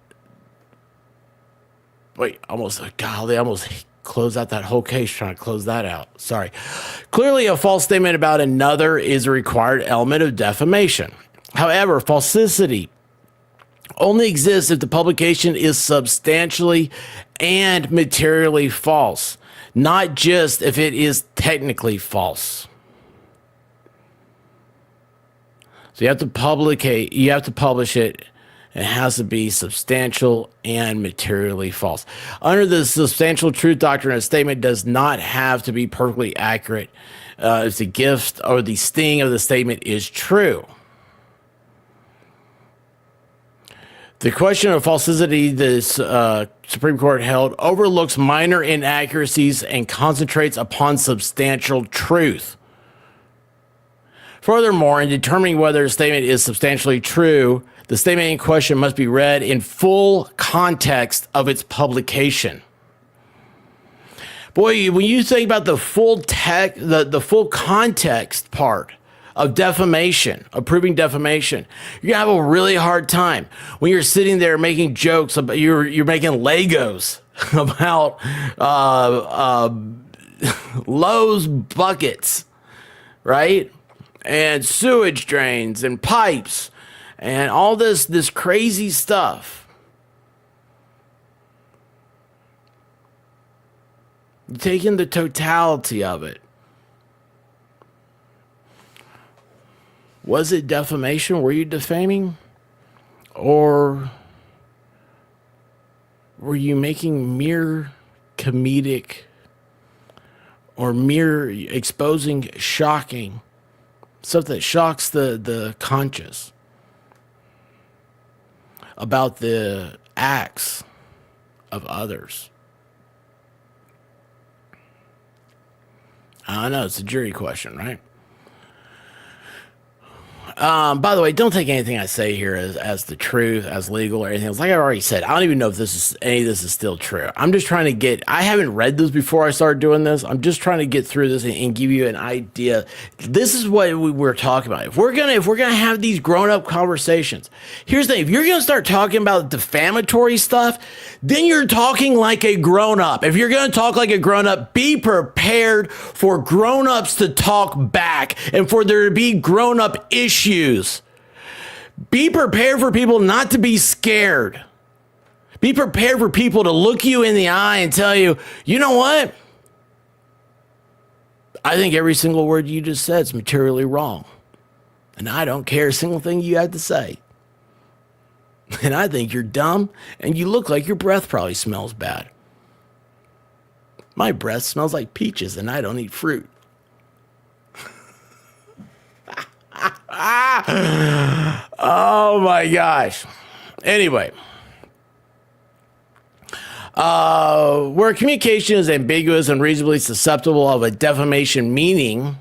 Wait, they almost closed out that whole case trying to close that out. Sorry. Clearly, a false statement about another is a required element of defamation. However, falsity only exists if the publication is substantially and materially false, not just if it is technically false. So you have to publish it. It has to be substantial and materially false. Under the substantial truth doctrine, a statement does not have to be perfectly accurate if the gift or the sting of the statement is true. The question of falsity, the Supreme Court held, overlooks minor inaccuracies and concentrates upon substantial truth. Furthermore, in determining whether a statement is substantially true, the statement in question must be read in full context of its publication. Boy, when you think about the full the full context part of defamation, of proving defamation, you're gonna have a really hard time when you're sitting there making jokes about you're making Legos about Lowe's buckets, right? And sewage drains and pipes and all this crazy stuff. You're taking the totality of it. Was it defamation? Were you defaming? Or were you making mere comedic or mere exposing shocking stuff that shocks the conscious about the acts of others? I don't know. It's a jury question, right? By the way, don't take anything I say here as the truth, as legal or anything else. Like I already said, I don't even know if any of this is still true. I'm just trying to I haven't read this before I started doing this. I'm just trying to get through this and give you an idea. This is what we're talking about. If we're gonna have these grown-up conversations, here's the thing. If you're gonna start talking about defamatory stuff, then you're talking like a grown-up. If you're gonna talk like a grown-up, be prepared for grown-ups to talk back and for there to be grown-up issues. Be prepared for people not to be scared. Be prepared for people to look you in the eye and tell you, you know what? I think every single word you just said is materially wrong. And I don't care a single thing you had to say. And I think you're dumb and you look like your breath probably smells bad. My breath smells like peaches and I don't eat fruit. Oh my gosh. Anyway, where communication is ambiguous and reasonably susceptible of a defamation meaning,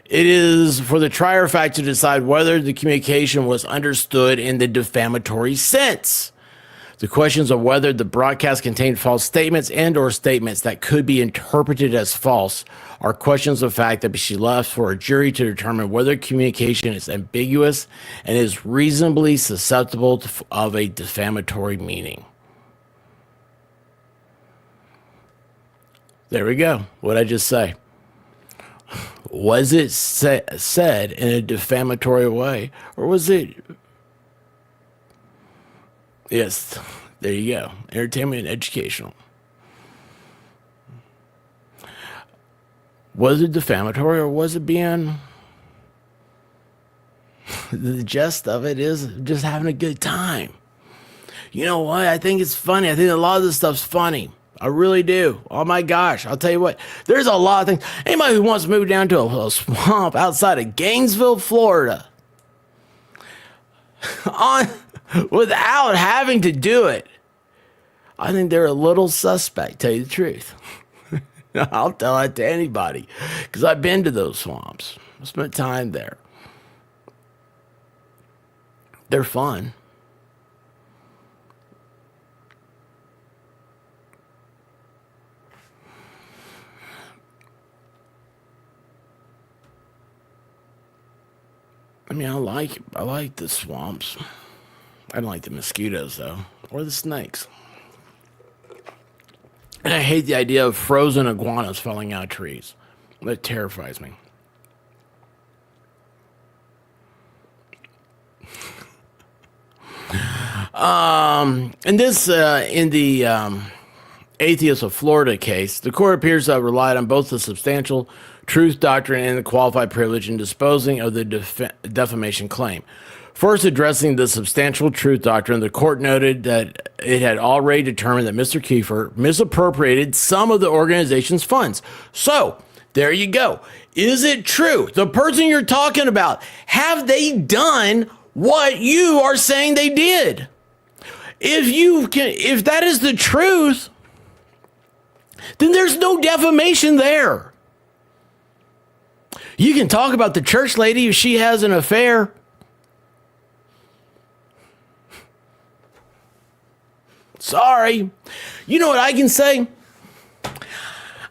it is for the trier of fact to decide whether the communication was understood in the defamatory sense. The questions of whether the broadcast contained false statements and or statements that could be interpreted as false are questions of fact that should be left for a jury to determine whether communication is ambiguous and is reasonably susceptible of a defamatory meaning. There we go. What'd I just say? Was it said in a defamatory way, or was it... Yes, there you go. Entertainment and educational. Was it defamatory or was it being... The gist of it is just having a good time. You know what? I think it's funny. I think a lot of this stuff's funny. I really do. Oh my gosh. I'll tell you what. There's a lot of things. Anybody who wants to move down to a swamp outside of Gainesville, Florida, without having to do it, I think they're a little suspect, tell you the truth. I'll tell that to anybody because I've been to those swamps. I spent time there. They're fun. I mean, I like the swamps. I don't like the mosquitoes though, or the snakes. And I hate the idea of frozen iguanas falling out of trees. That terrifies me. In the Atheist of Florida case, the court appears to have relied on both the substantial truth doctrine and the qualified privilege in disposing of the defamation claim. First, addressing the substantial truth doctrine, the court noted that it had already determined that Mr. Kiefer misappropriated some of the organization's funds. So, there you go. Is it true? The person you're talking about, have they done what you are saying they did? If that is the truth, then there's no defamation there. You can talk about the church lady if she has an affair. Sorry. You know what I can say?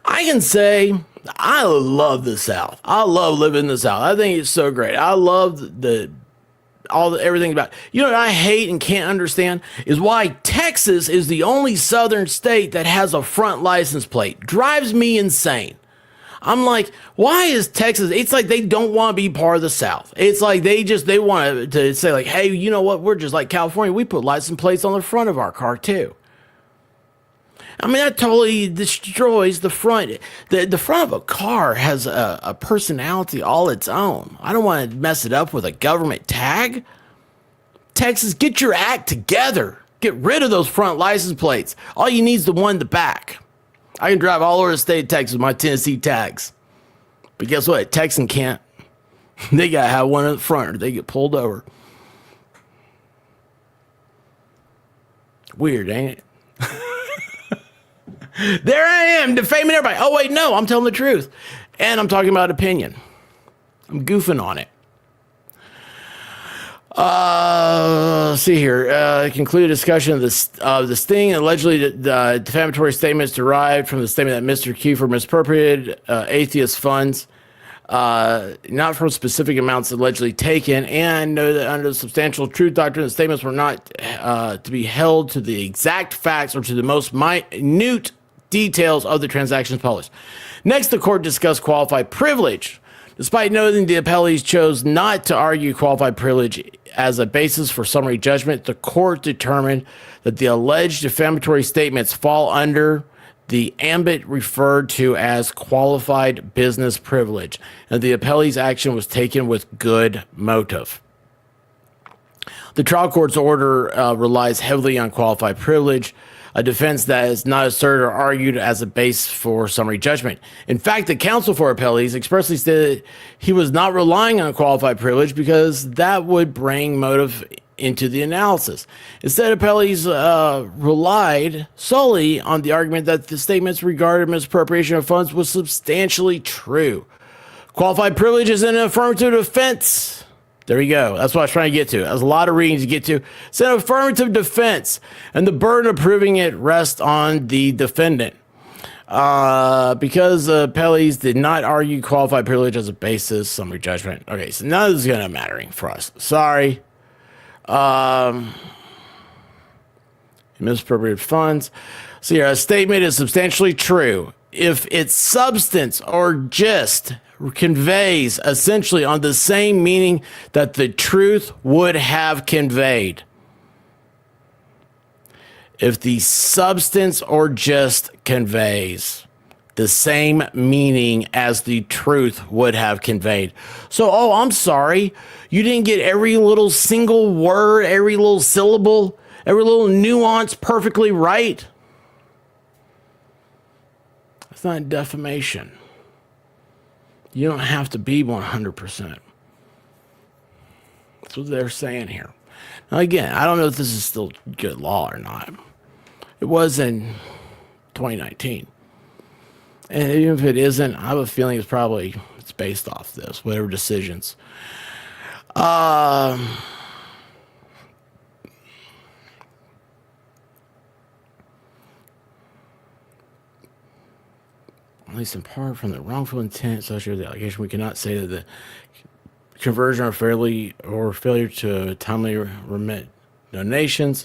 I can say I love the South. I love living in the South. I think it's so great. I love everything about it. You know what I hate and can't understand is why Texas is the only southern state that has a front license plate. Drives me insane. I'm like, why is Texas? It's like they don't want to be part of the South. It's like they want to say like, hey, you know what? We're just like California. We put license plates on the front of our car too. I mean, that totally destroys the front. The front of a car has a personality all its own. I don't want to mess it up with a government tag. Texas, get your act together. Get rid of those front license plates. All you need is the one in the back. I can drive all over the state of Texas with my Tennessee tags. But guess what? Texan can't. They got to have one in the front or they get pulled over. Weird, ain't it? There I am, defaming everybody. Oh, wait, no, I'm telling the truth. And I'm talking about opinion. I'm goofing on it. Let's see here. Conclude discussion of the sting. Allegedly, the defamatory statements derived from the statement that Mr. Kiefer misappropriated atheist funds, not from specific amounts allegedly taken, and know that under the substantial truth doctrine, the statements were not to be held to the exact facts or to the most minute details of the transactions published. Next, the court discussed qualified privilege. Despite noting the appellees chose not to argue qualified privilege as a basis for summary judgment, the court determined that the alleged defamatory statements fall under the ambit referred to as qualified business privilege, and the appellee's action was taken with good motive. The trial court's order relies heavily on qualified privilege, a defense that is not asserted or argued as a base for summary judgment. In fact, the counsel for appellees expressly stated he was not relying on qualified privilege because that would bring motive into the analysis. Instead, appellees relied solely on the argument that the statements regarding misappropriation of funds was substantially true. Qualified privilege is an affirmative defense. There you go. That's what I was trying to get to. There's a lot of readings to get to. It's an affirmative defense, and the burden of proving it rests on the defendant. Because appellees did not argue qualified privilege as a basis, summary judgment. Okay, so none of this is going to matter for us. Sorry. Misappropriated funds. So yeah, a statement is substantially true if its substance or gist conveys essentially on the same meaning that the truth would have conveyed. If the substance or gist conveys. the same meaning as the truth would have conveyed. So, oh, I'm sorry. You didn't get every little single word, every little syllable, every little nuance perfectly right. That's not defamation. You don't have to be 100%. That's what they're saying here. Now, again, I don't know if this is still good law or not. It was in 2019. And even if it isn't, I have a feeling it's based off this, whatever decisions. At least in part from the wrongful intent associated with the allegation, we cannot say that the conversion or failure to timely remit donations.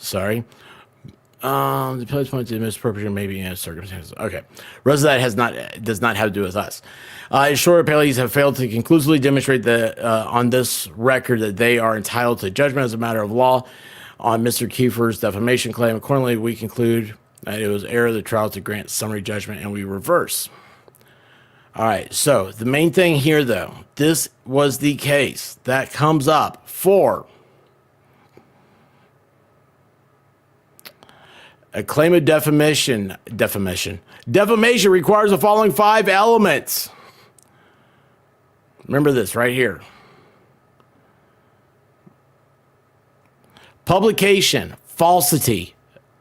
The police point to misappropriation maybe in circumstances. Okay. Rest of that does not have to do with us. In short, appellees have failed to conclusively demonstrate that on this record that they are entitled to judgment as a matter of law on Mr. Kiefer's defamation claim. Accordingly, we conclude that it was error of the trial to grant summary judgment, and we reverse. All right. So the main thing here, though, this was the case that comes up for a claim of defamation. Defamation requires the following 5 elements. Remember this right here. Publication, falsity.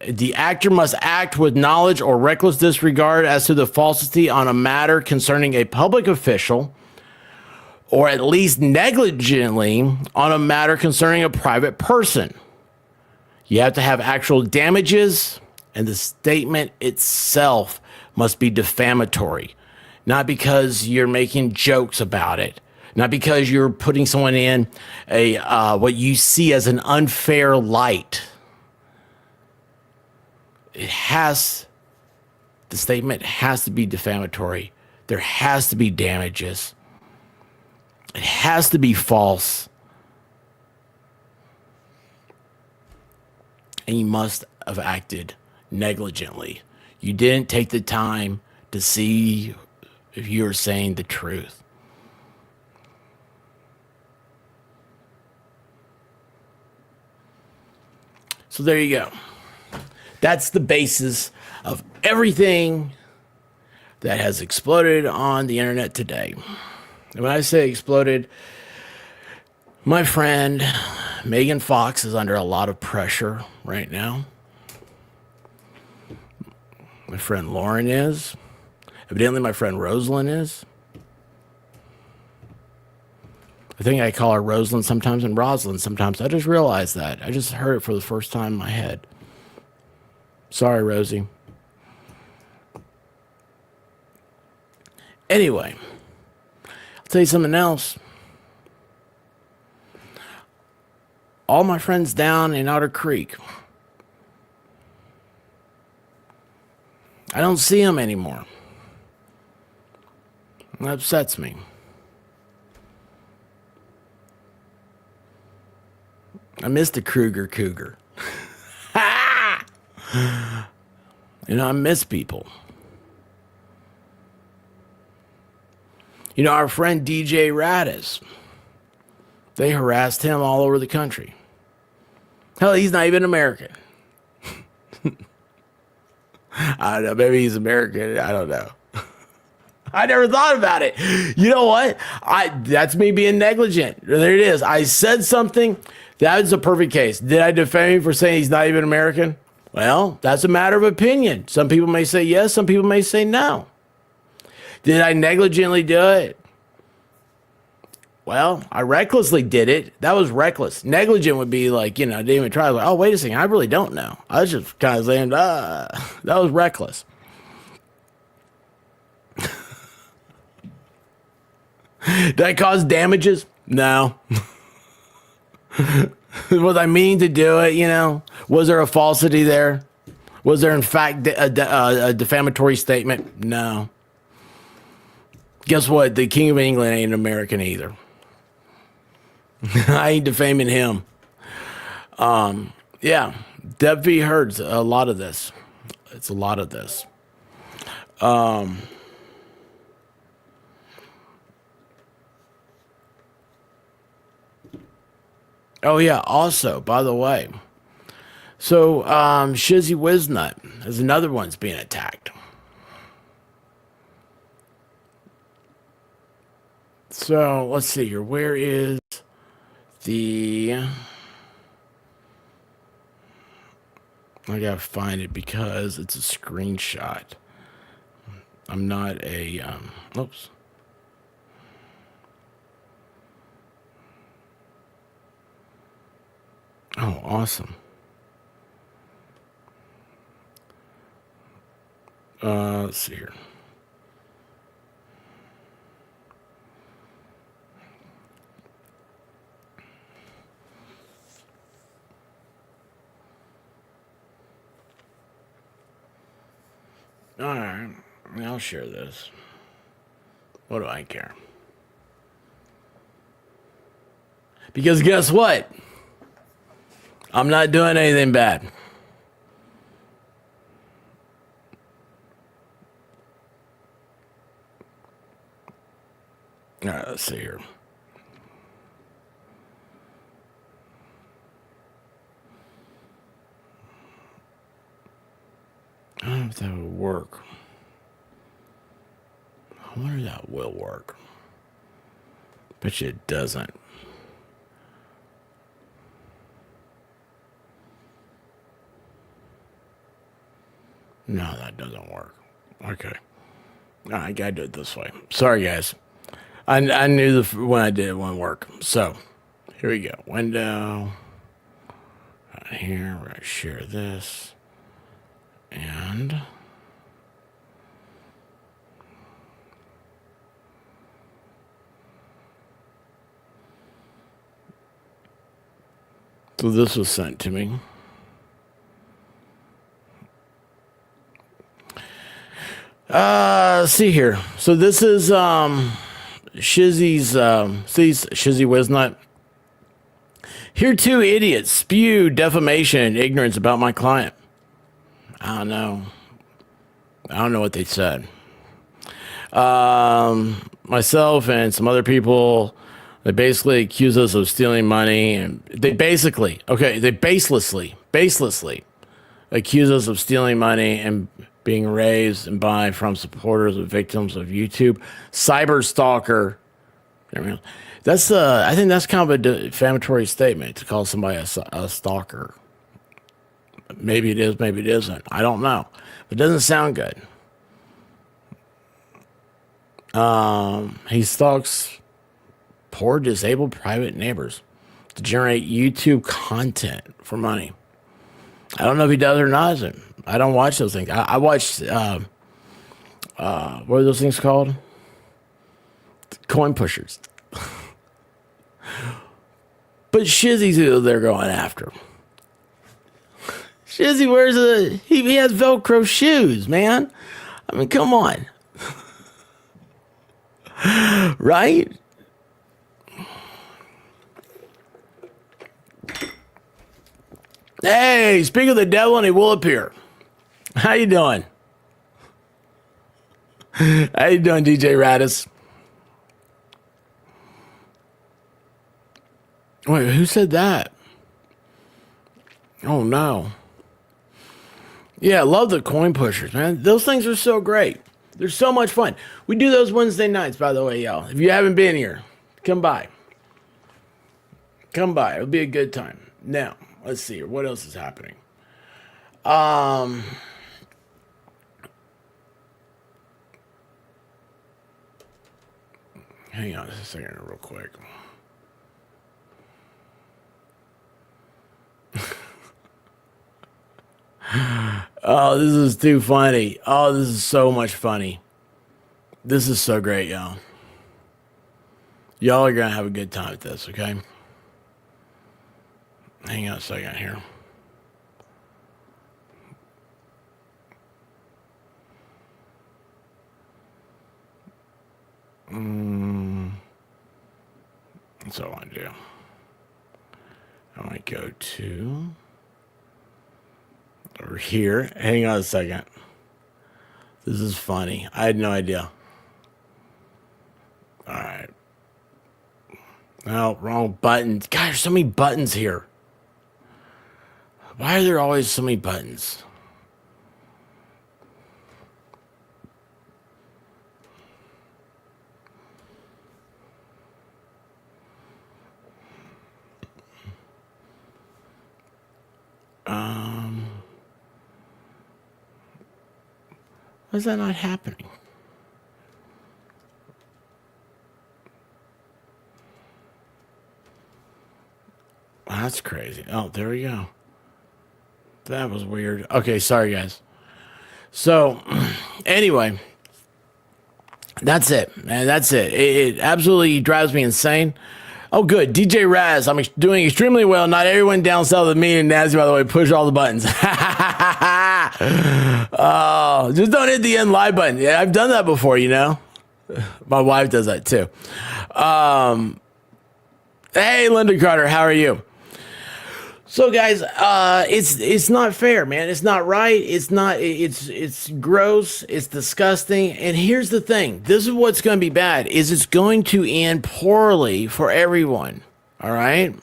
The actor must act with knowledge or reckless disregard as to the falsity on a matter concerning a public official, or at least negligently on a matter concerning a private person. You have to have actual damages, and the statement itself must be defamatory. Not because you're making jokes about it. Not because you're putting someone in what you see as an unfair light. The statement has to be defamatory. There has to be damages. It has to be false. And you must have acted negligently. You didn't take the time to see if you were saying the truth. So there you go. That's the basis of everything that has exploded on the internet today. And when I say exploded, my friend Megan Fox is under a lot of pressure right now. My friend Lauren is. Evidently, my friend Rosalind is. I think I call her Rosalind sometimes and Rosalind sometimes. I just realized that. I just heard it for the first time in my head. Sorry, Rosie. Anyway, I'll tell you something else. All my friends down in Otter Creek, I don't see them anymore. That upsets me. I miss the Kruger Cougar. You know, I miss people. You know, our friend DJ Radis, they harassed him all over the country. Hell, he's not even American. I don't know. Maybe he's American. I don't know. I never thought about it. You know what? That's me being negligent. There it is. I said something. That is a perfect case. Did I defame him for saying he's not even American? Well, that's a matter of opinion. Some people may say yes. Some people may say no. Did I negligently do it? Well, I recklessly did it. That was reckless. Negligent would be like, you know, I didn't even try. Like, oh, wait a second. I really don't know. I was just kind of saying, that was reckless. Did I cause damages? No. Was I meaning to do it, you know? Was there a falsity there? Was there, in fact, a defamatory statement? No. Guess what? The King of England ain't American either. I ain't defaming him. Yeah. Deb V. Heard's a lot of this. It's a lot of this. Oh yeah. Also, by the way, so Shizzy Wiznut is another one's being attacked. So let's see here. Where is the? I gotta find it because it's a screenshot. I'm not a oops. Oh, awesome. Let's see here. All right, I'll share this. What do I care? Because guess what? I'm not doing anything bad. All right, let's see here. I don't know if that would work. I wonder if that will work. Bet you it doesn't. No, that doesn't work. Okay. I gotta do it this way. Sorry, guys. I knew when I did it wouldn't work. So, here we go. Window. Right here, we're gonna share this. And so this was sent to me. See here. So this is Shizzy's Shizzy Wiznut. Here two idiots spew defamation and ignorance about my client. I don't know what they said. Myself and some other people, they basically accuse us of stealing money, and they baselessly accuse us of stealing money and being raised and buying from supporters of victims of YouTube. Cyber stalker. That's I think that's kind of a defamatory statement to call somebody a stalker. Maybe it is, maybe it isn't. I don't know. It doesn't sound good. He stalks poor disabled private neighbors to generate YouTube content for money. I don't know if he does or not. I don't watch those things. I watched, what are those things called? Coin pushers. But Shizzy's who they're going after. Shizzy wears he has Velcro shoes, man. I mean, come on. Right? Hey, speak of the devil and he will appear. How you doing? How you doing, DJ Radis? Wait, who said that? Oh, no. Yeah, I love the coin pushers, man. Those things are so great. They're so much fun. We do those Wednesday nights, by the way, y'all. If you haven't been here, come by. Come by. It'll be a good time. Now, let's see here. What else is happening? Hang on a second real quick. Oh, this is too funny. Oh, this is so much funny. This is so great, y'all. Y'all are going to have a good time with this, okay? Hang on a second here. That's all I do. I might go to over here. Hang on a second. This is funny. I had no idea. All right. Oh, wrong buttons. God, there's so many buttons here. Why are there always so many buttons? Why is that not happening? That's crazy. Oh, there we go. That was weird. Okay, sorry guys. So, anyway, that's it, man. That's it. It absolutely drives me insane. Oh, good. DJ Raz, I'm doing extremely well. Not everyone down south of me and Nazi, by the way, push all the buttons. Oh, just don't hit the end live button. Yeah, I've done that before, you know. My wife does that too. Hey, Linda Carter, how are you? So, guys, it's not fair, man. It's not right. It's gross. It's disgusting. And here's the thing. This is what's going to be bad, is it's going to end poorly for everyone. All right?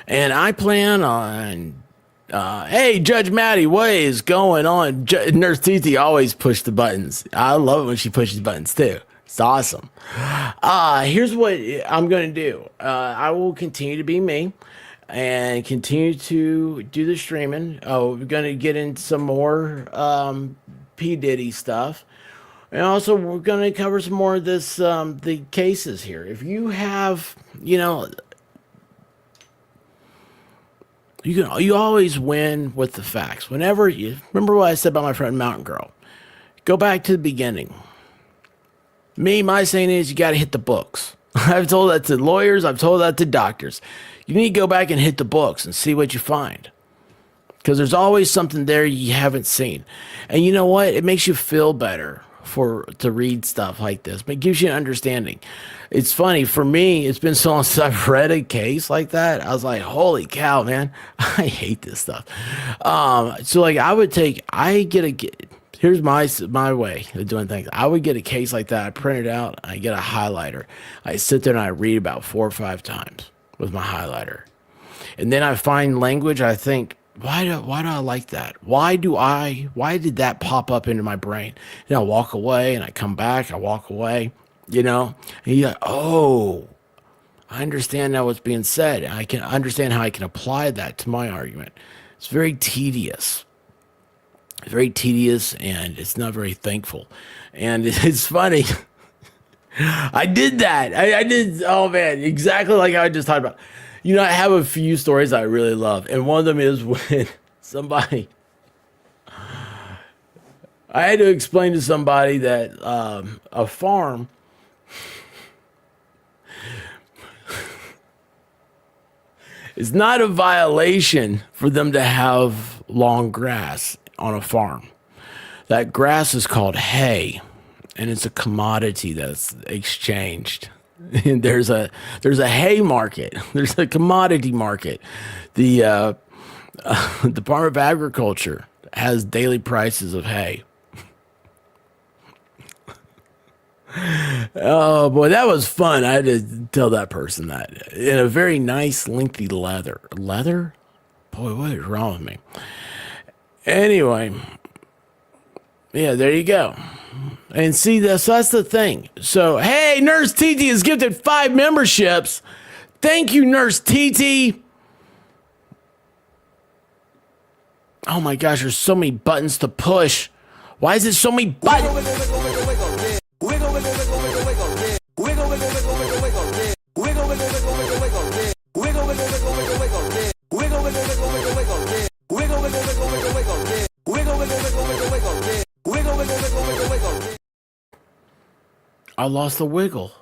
And I plan on, hey, Judge Maddie, what is going on? Nurse Titi always push the buttons. I love it when she pushes buttons, too. It's awesome. Here's what I'm going to do. I will continue to be me and continue to do the streaming. Oh, we're going to get into some more P. Diddy stuff. And also, we're going to cover some more of this, the cases here. If you have, you know, you always win with the facts. Whenever you remember what I said about my friend Mountain Girl, go back to the beginning. My saying is you got to hit the books. I've told that to lawyers. I've told that to doctors. You need to go back and hit the books and see what you find. Because there's always something there you haven't seen. And you know what? It makes you feel better to read stuff like this. But it gives you an understanding. It's funny. For me, it's been so long since I've read a case like that. I was like, holy cow, man. I hate this stuff. So like here's my way of doing things. I would get a case like that. I print it out. I get a highlighter. I sit there and I read about 4 or 5 times with my highlighter. And then I find language. I think, why do I like that? Why did that pop up into my brain? And I walk away and I come back. I walk away, you know, and you're like, oh, I understand now what's being said. I can understand how I can apply that to my argument. It's very tedious. Very tedious, and it's not very thankful. And it's funny. I did that. I did. Oh man, exactly like I just talked about. You know, I have a few stories I really love, and one of them is when somebody. I had to explain to somebody that a farm. It's not a violation for them to have long grass on a farm. That grass is called hay, and it's a commodity that's exchanged. And there's a hay market. There's a commodity market. The Department of Agriculture has daily prices of hay. Oh boy, that was fun. I had to tell that person that in a very nice, lengthy leather. Leather? Boy, what is wrong with me? Anyway, yeah, there you go. And see, that's the thing. So, hey, Nurse TT has gifted 5 memberships. Thank you, Nurse TT. Oh my gosh, there's so many buttons to push. Why is it so many buttons? I lost the wiggle.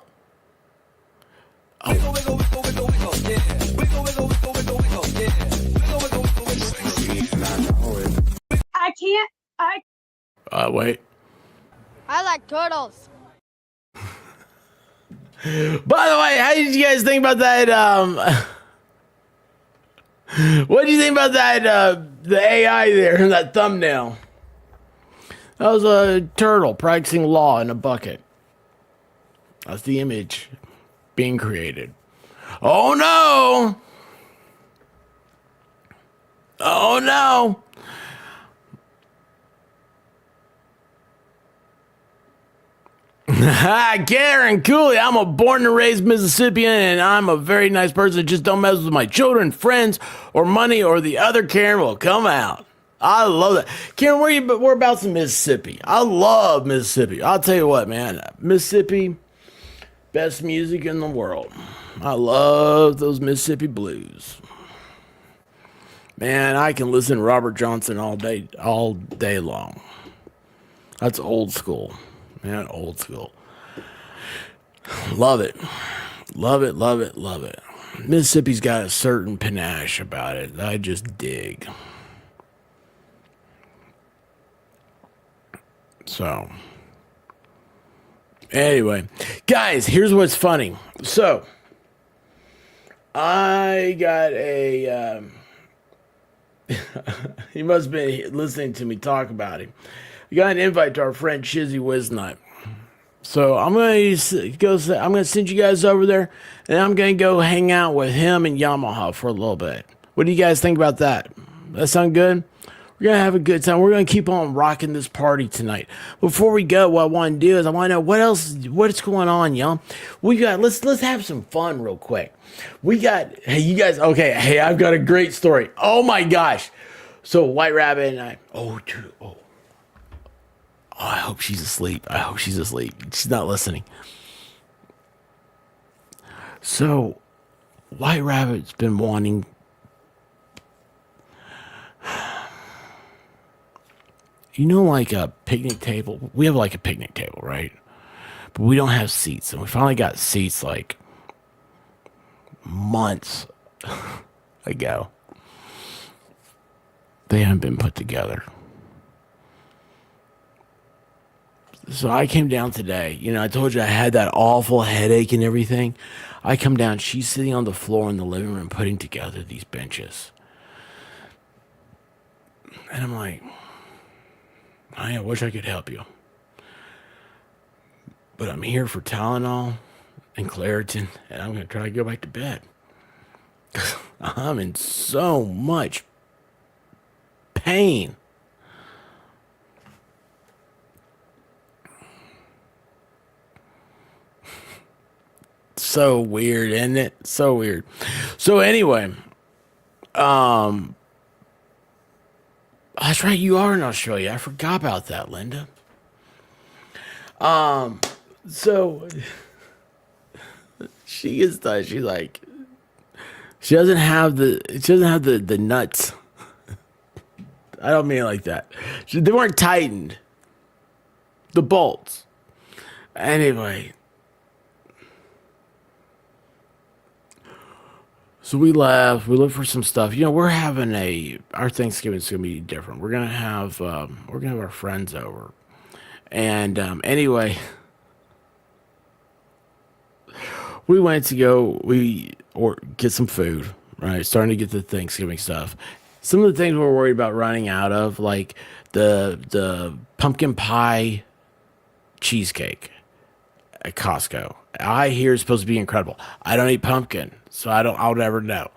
Oh. I can't. Wait. I like turtles. By the way, how did you guys think about that? What did you think about that? The AI there in that thumbnail. That was a turtle practicing law in a bucket. That's the image. being created. Oh no! Oh no! Karen Cooley, I'm a born and raised Mississippian, and I'm a very nice person. Just don't mess with my children, friends, or money, or the other Karen will come out. I love that. Karen, whereabouts in Mississippi? I love Mississippi. I'll tell you what, man. Mississippi, best music in the world. I love those Mississippi blues. Man, I can listen to Robert Johnson all day long. That's old school. Man, old school. Love it. Love it, love it, love it. Mississippi's got a certain panache about it that I just dig. So, anyway, guys, here's what's funny. So, I got a, he must have been listening to me talk about him. We got an invite to our friend Shizzy Wiznut. So I'm gonna send you guys over there, and I'm gonna go hang out with him and Yamaha for a little bit. What do you guys think about that? That sound good? We're gonna have a good time. We're gonna keep on rocking this party tonight. Before we go, what I want to do is I want to know what's going on, y'all. Let's have some fun real quick. Hey, you guys, okay, hey, I've got a great story. Oh my gosh. So White Rabbit and I, I hope she's asleep. She's not listening. So, White Rabbit's been wanting... You know, like a picnic table? We have like a picnic table, right? But we don't have seats. And we finally got seats like months ago. They haven't been put together. So I came down today. You know, I told you I had that awful headache and everything. I come down. She's sitting on the floor in the living room putting together these benches. And I'm like, I wish I could help you. But I'm here for Tylenol and Claritin, and I'm going to try to go back to bed. I'm in so much pain. So weird, isn't it? So weird. So anyway, that's right, you are in Australia. I forgot about that, Linda. So she is she's like, she doesn't have the nuts. I don't mean it like that. They weren't tightened. The bolts. Anyway. So we left. We looked for some stuff. You know, we're having our Thanksgiving's gonna be different. We're gonna have our friends over, and anyway, we went to get some food. Right, starting to get the Thanksgiving stuff. Some of the things we're worried about running out of, like the pumpkin pie cheesecake at Costco. I hear it's supposed to be incredible. I don't eat pumpkin, so I'll never know.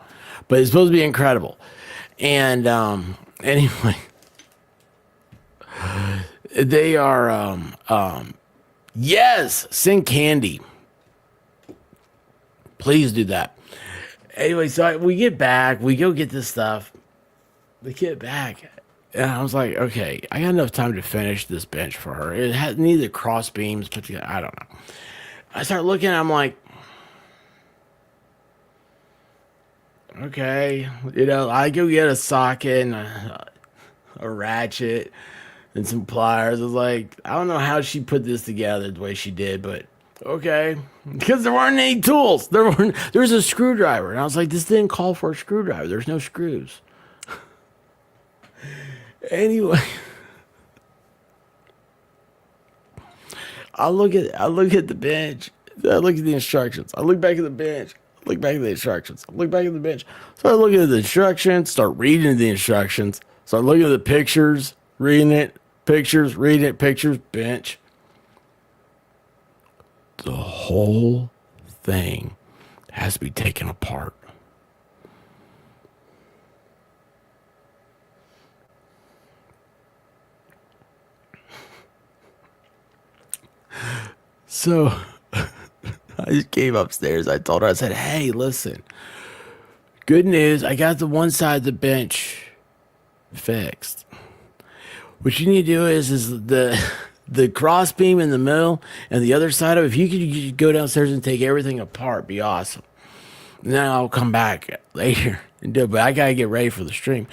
But it's supposed to be incredible. And anyway, they are yes, send candy. Please do that. Anyway, so we get back, we go get this stuff. We get back, and I was like, okay, I got enough time to finish this bench for her. It needed cross beams put together. I don't know. I start looking, I'm like, okay, you know, I go get a socket and a ratchet and some pliers. I was like, I don't know how she put this together the way she did, but okay, because there weren't any tools. There was a screwdriver, and I was like, this didn't call for a screwdriver. There's no screws. Anyway, I look at the bench. I look at the instructions. I look back at the bench. I look back at the instructions. I look back at the bench. Start looking at the instructions. Start reading the instructions. Start looking at the pictures. Reading it. Pictures. Reading it. Pictures. Bench. The whole thing has to be taken apart. So I just came upstairs. I told her, I said, hey, listen, good news. I got the one side of the bench fixed. What you need to do is the cross beam in the middle and the other side of it, if you could go downstairs and take everything apart, be awesome. And then I'll come back later and do it, but I gotta get ready for the stream.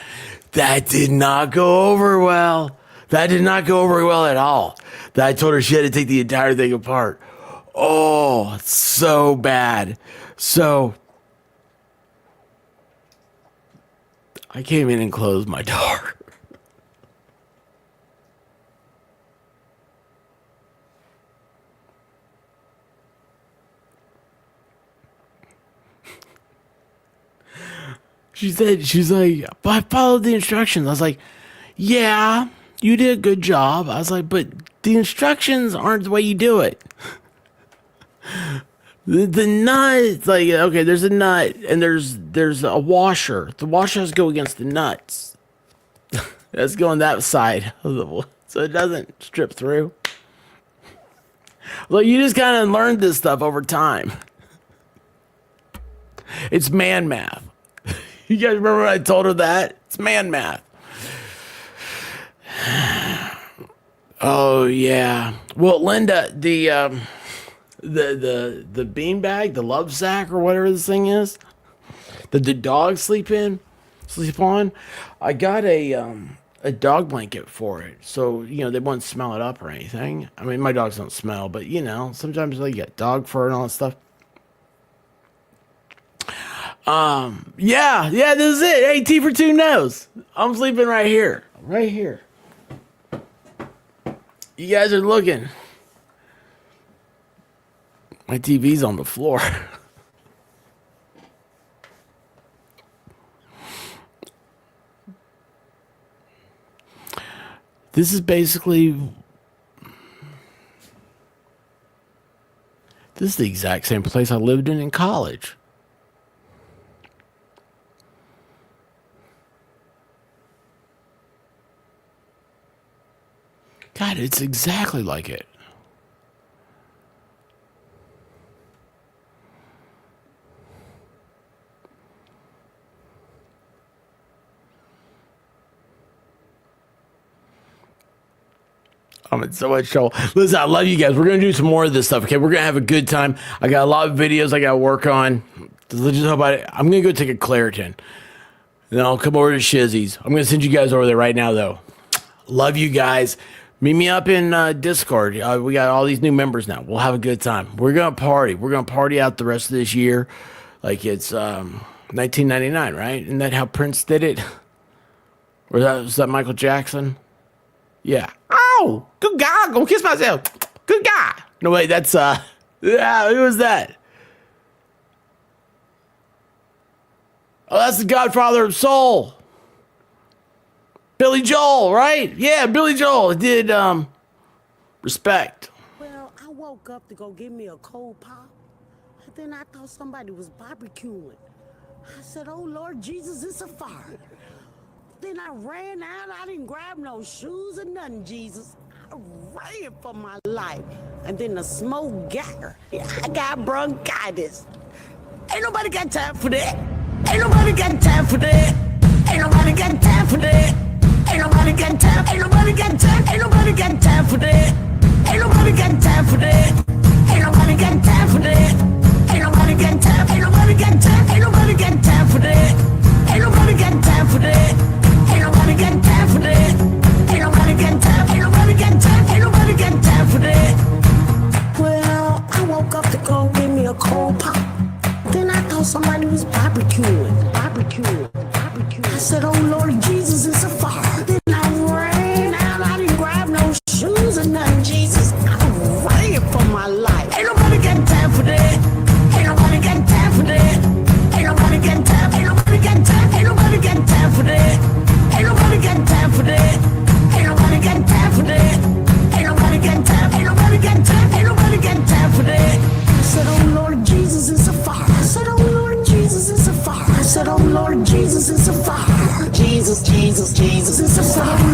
That did not go over well. That did not go over well at all. I told her she had to take the entire thing apart. Oh, so bad. So I came in and closed my door. She's like, but I followed the instructions. I was like, yeah, you did a good job. I was like, but the instructions aren't the way you do it. The nut, like, okay, there's a nut and there's a washer. The washer has to go against the nuts. That's going that side of the, so it doesn't strip through. Well, you just kind of learned this stuff over time. It's man math. You guys remember when I told her that? It's man math. Oh yeah. Well, Linda, the beanbag, the love sack or whatever this thing is, that the dogs sleep on. I got a dog blanket for it, so they wouldn't smell it up or anything. I mean, my dogs don't smell, but sometimes they get dog fur and all that stuff. Yeah, this is it. Hey, T for 2 knows. I'm sleeping right here. Right here. You guys are looking. My TV's on the floor. This is basically... This is the exact same place I lived in college. God, it's exactly like it. I'm in so much trouble. Listen, I love you guys. We're going to do some more of this stuff, okay? We're going to have a good time. I got a lot of videos I got to work on. Let's just hope I'm going to go take a Claritin. And I'll come over to Shizzy's. I'm going to send you guys over there right now, though. Love you guys. Meet me up in Discord. We got all these new members now. We'll have a good time. We're going to party. We're going to party out the rest of this year like it's 1999, right? Isn't that how Prince did it? Or was that Michael Jackson? Yeah. Oh, good guy. I'm going to kiss myself. Good guy. No, wait, that's, yeah, who was that? Oh, that's the Godfather of Soul. Billy Joel, right? Yeah, Billy Joel did Respect. Well, I woke up to go get me a cold pop, and then I thought somebody was barbecuing. I said, oh, Lord Jesus, it's a fire. Then I ran out. I didn't grab no shoes or nothing, Jesus. I ran for my life. And then the smoke got her. I got bronchitis. Ain't nobody got time for that. Ain't nobody got time for that. Ain't nobody got time for that. Ain't nobody got time. Ain't nobody got time. Ain't nobody got time for that. Ain't nobody got time for that. Ain't nobody got time for that. Ain't nobody got time. Ain't nobody got time. Ain't nobody got time for that. Ain't nobody got time for that. Ain't nobody got time for that. Ain't nobody got time. Ain't nobody got time. Ain't nobody got time for that. Well, I woke up to go get me a cold pop. Then I thought somebody was barbecuing. I said, oh Lord Jesus, it's a fire. Then I ran out. I didn't grab no shoes or nothing, Jesus. I ran Jesus, Jesus, Jesus, it's a fire.